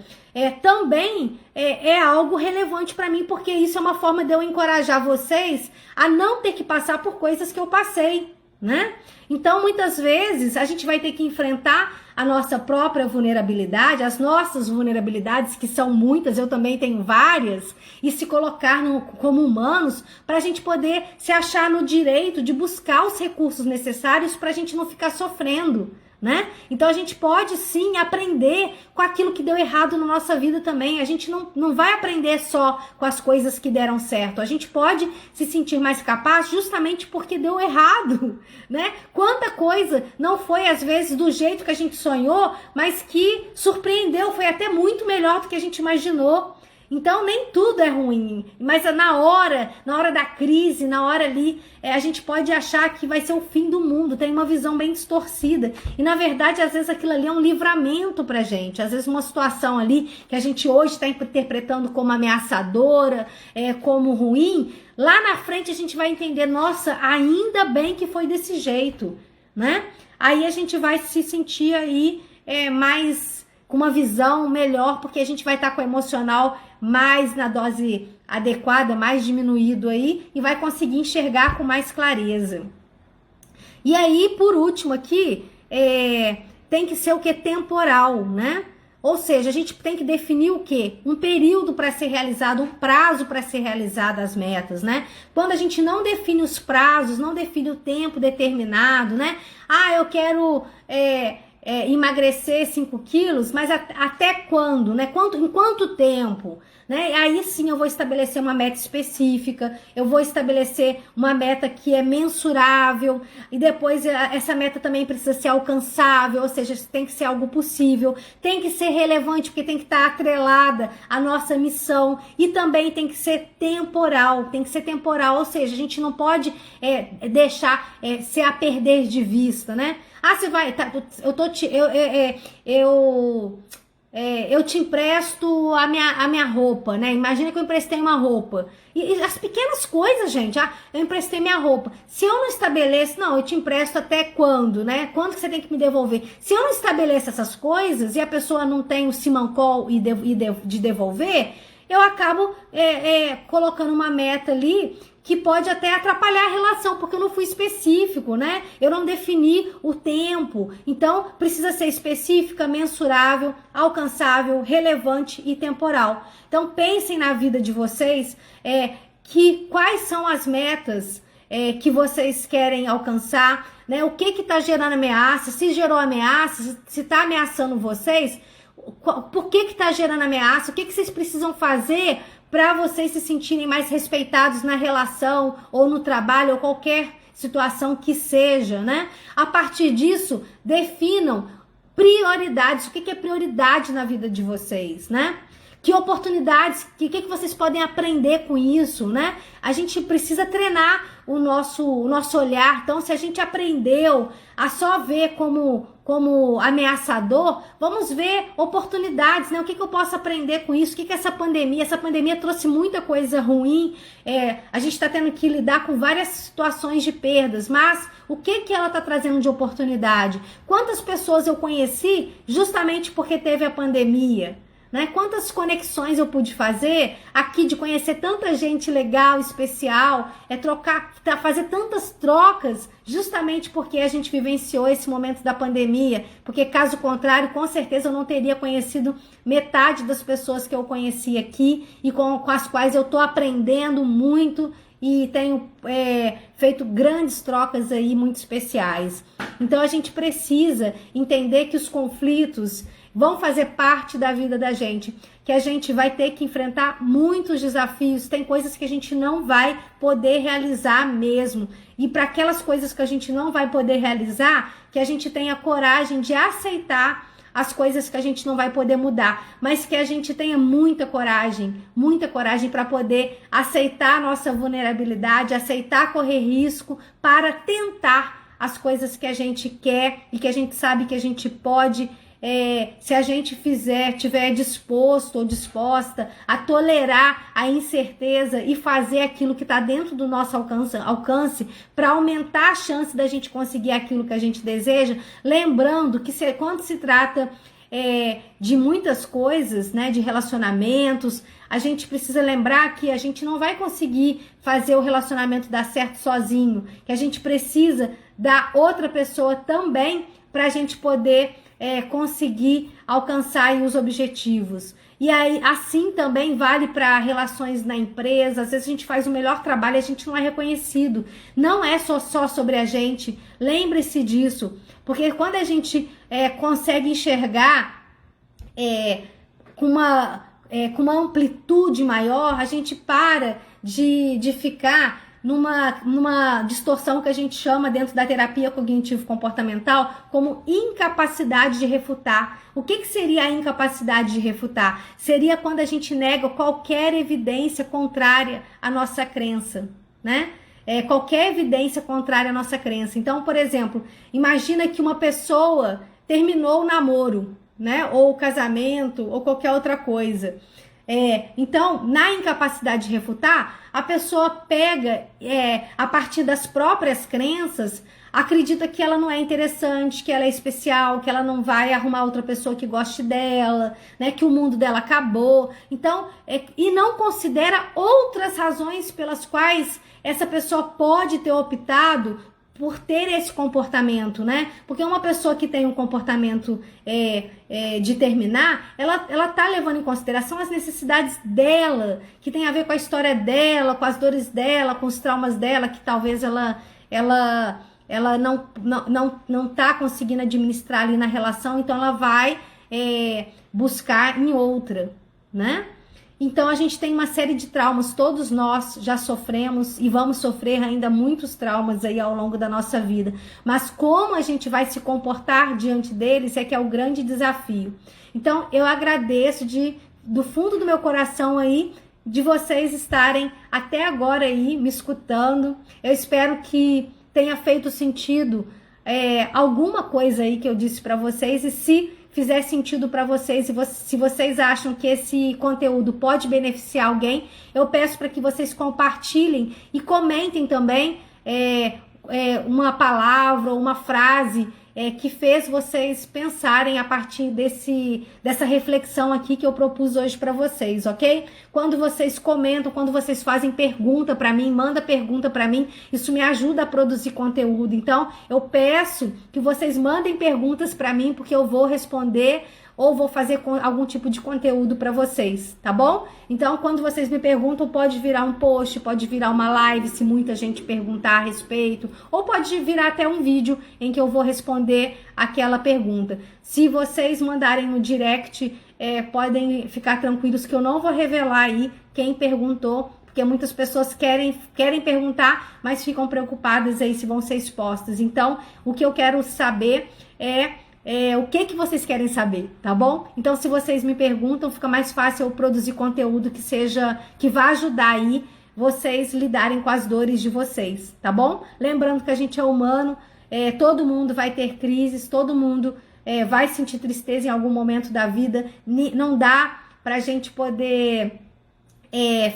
também é algo relevante para mim, porque isso é uma forma de eu encorajar vocês a não ter que passar por coisas que eu passei, né? Então, muitas vezes, a gente vai ter que enfrentar a nossa própria vulnerabilidade, as nossas vulnerabilidades, que são muitas, eu também tenho várias, e se colocar como humanos, para a gente poder se achar no direito de buscar os recursos necessários para a gente não ficar sofrendo, né? Então a gente pode sim aprender com aquilo que deu errado na nossa vida também. A gente não vai aprender só com as coisas que deram certo. A gente pode se sentir mais capaz justamente porque deu errado, né? Quanta coisa não foi às vezes do jeito que a gente sonhou, mas que surpreendeu, foi até muito melhor do que a gente imaginou. Então nem tudo é ruim, mas na hora da crise, na hora ali, a gente pode achar que vai ser o fim do mundo, tem uma visão bem distorcida, e na verdade às vezes aquilo ali é um livramento pra gente, às vezes uma situação ali que a gente hoje está interpretando como ameaçadora, como ruim, lá na frente a gente vai entender, nossa, ainda bem que foi desse jeito, né? Aí a gente vai se sentir aí mais com uma visão melhor, porque a gente vai estar com o emocional mais na dose adequada, mais diminuído aí, e vai conseguir enxergar com mais clareza. E aí, por último aqui, tem que ser o que? Temporal, né? Ou seja, a gente tem que definir o quê? Um período para ser realizado, um prazo para ser realizada as metas, né? Quando a gente não define os prazos, não define o tempo determinado, né? Eu quero emagrecer 5 quilos, mas até quando, né? Em quanto tempo? Né? Aí sim eu vou estabelecer uma meta específica, eu vou estabelecer uma meta que é mensurável, e depois essa meta também precisa ser alcançável, ou seja, tem que ser algo possível, tem que ser relevante, porque tem que estar atrelada à nossa missão, e também tem que ser temporal, ou seja, a gente não pode deixar ser a perder de vista, né? Você vai, eu te empresto a minha roupa, né? Imagina que eu emprestei uma roupa. E as pequenas coisas, gente, eu emprestei minha roupa. Se eu não estabeleço, eu te empresto até quando, né? Quando que você tem que me devolver? Se eu não estabeleço essas coisas e a pessoa não tem o simancol de devolver, eu acabo colocando uma meta ali que pode até atrapalhar a relação, porque eu não fui específico, né? Eu não defini o tempo. Então, precisa ser específica, mensurável, alcançável, relevante e temporal. Então, pensem na vida de vocês, quais são as metas que vocês querem alcançar, né? O que está gerando ameaça, se gerou ameaça, se está ameaçando vocês, por que está gerando ameaça, o que vocês precisam fazer para vocês se sentirem mais respeitados na relação ou no trabalho ou qualquer situação que seja, né? A partir disso, definam prioridades. O que é prioridade na vida de vocês, né? Que oportunidades, o que vocês podem aprender com isso, né? A gente precisa treinar o nosso olhar. Então, se a gente aprendeu a só ver como ameaçador, vamos ver oportunidades, né? O que eu posso aprender com isso? O que essa pandemia trouxe muita coisa ruim. A gente está tendo que lidar com várias situações de perdas, mas o que ela está trazendo de oportunidade? Quantas pessoas eu conheci justamente porque teve a pandemia? né? Quantas conexões eu pude fazer aqui de conhecer tanta gente legal, especial, fazer tantas trocas, justamente porque a gente vivenciou esse momento da pandemia, porque caso contrário, com certeza eu não teria conhecido metade das pessoas que eu conheci aqui e com as quais eu tô aprendendo muito e tenho feito grandes trocas aí muito especiais. Então a gente precisa entender que os conflitos vão fazer parte da vida da gente, que a gente vai ter que enfrentar muitos desafios, tem coisas que a gente não vai poder realizar mesmo, e para aquelas coisas que a gente não vai poder realizar, que a gente tenha coragem de aceitar as coisas que a gente não vai poder mudar, mas que a gente tenha muita coragem para poder aceitar a nossa vulnerabilidade, aceitar correr risco para tentar as coisas que a gente quer e que a gente sabe que a gente pode, se a gente tiver disposto ou disposta a tolerar a incerteza e fazer aquilo que está dentro do nosso alcance para aumentar a chance da gente conseguir aquilo que a gente deseja, lembrando que quando se trata de muitas coisas, né, de relacionamentos, a gente precisa lembrar que a gente não vai conseguir fazer o relacionamento dar certo sozinho, que a gente precisa da outra pessoa também para a gente poder conseguir alcançar aí os objetivos. E aí, assim também vale para relações na empresa. Às vezes a gente faz o melhor trabalho e a gente não é reconhecido. Não é só sobre a gente. Lembre-se disso. Porque quando a gente consegue enxergar com uma amplitude maior, a gente para de ficar numa distorção que a gente chama dentro da terapia cognitivo-comportamental como incapacidade de refutar. O que seria a incapacidade de refutar? Seria quando a gente nega qualquer evidência contrária à nossa crença, né? Qualquer evidência contrária à nossa crença. Então, por exemplo, imagina que uma pessoa terminou o namoro, né? Ou o casamento, ou qualquer outra coisa. Então, na incapacidade de refutar, a pessoa pega, a partir das próprias crenças, acredita que ela não é interessante, que ela é especial, que ela não vai arrumar outra pessoa que goste dela, né, que o mundo dela acabou. Então, e não considera outras razões pelas quais essa pessoa pode ter optado por ter esse comportamento, né? Porque uma pessoa que tem um comportamento de terminar, ela tá levando em consideração as necessidades dela, que tem a ver com a história dela, com as dores dela, com os traumas dela, que talvez ela não tá conseguindo administrar ali na relação, então ela vai buscar em outra, né? Então a gente tem uma série de traumas, todos nós já sofremos e vamos sofrer ainda muitos traumas aí ao longo da nossa vida, mas como a gente vai se comportar diante deles é que é o grande desafio. Então eu agradeço do fundo do meu coração aí de vocês estarem até agora aí me escutando. Eu espero que tenha feito sentido alguma coisa aí que eu disse para vocês, e se fizer sentido para vocês, se vocês acham que esse conteúdo pode beneficiar alguém, eu peço para que vocês compartilhem e comentem também uma palavra ou uma frase que fez vocês pensarem a partir dessa reflexão aqui que eu propus hoje para vocês, ok? Quando vocês comentam, quando vocês fazem pergunta para mim, manda pergunta para mim, isso me ajuda a produzir conteúdo. Então, eu peço que vocês mandem perguntas para mim, porque eu vou responder ou vou fazer algum tipo de conteúdo para vocês, tá bom? Então, quando vocês me perguntam, pode virar um post, pode virar uma live, se muita gente perguntar a respeito, ou pode virar até um vídeo em que eu vou responder aquela pergunta. Se vocês mandarem no direct, podem ficar tranquilos que eu não vou revelar aí quem perguntou, porque muitas pessoas querem perguntar, mas ficam preocupadas aí se vão ser expostas. Então, o que eu quero saber o que vocês querem saber, tá bom? Então, se vocês me perguntam, fica mais fácil eu produzir conteúdo que vá ajudar aí vocês lidarem com as dores de vocês, tá bom? Lembrando que a gente é humano, todo mundo vai ter crises, todo mundo vai sentir tristeza em algum momento da vida, não dá pra gente poder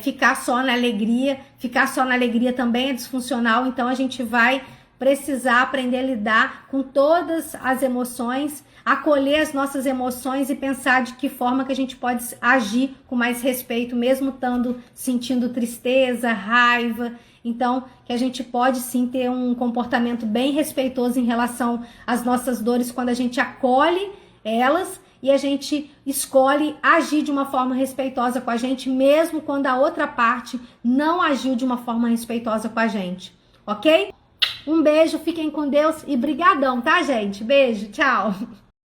ficar só na alegria também é disfuncional, então a gente vai precisar aprender a lidar com todas as emoções, acolher as nossas emoções e pensar de que forma que a gente pode agir com mais respeito, mesmo estando sentindo tristeza, raiva. Então, que a gente pode sim ter um comportamento bem respeitoso em relação às nossas dores quando a gente acolhe elas e a gente escolhe agir de uma forma respeitosa com a gente, mesmo quando a outra parte não agiu de uma forma respeitosa com a gente, ok? Um beijo, fiquem com Deus e brigadão, tá, gente? Beijo, tchau!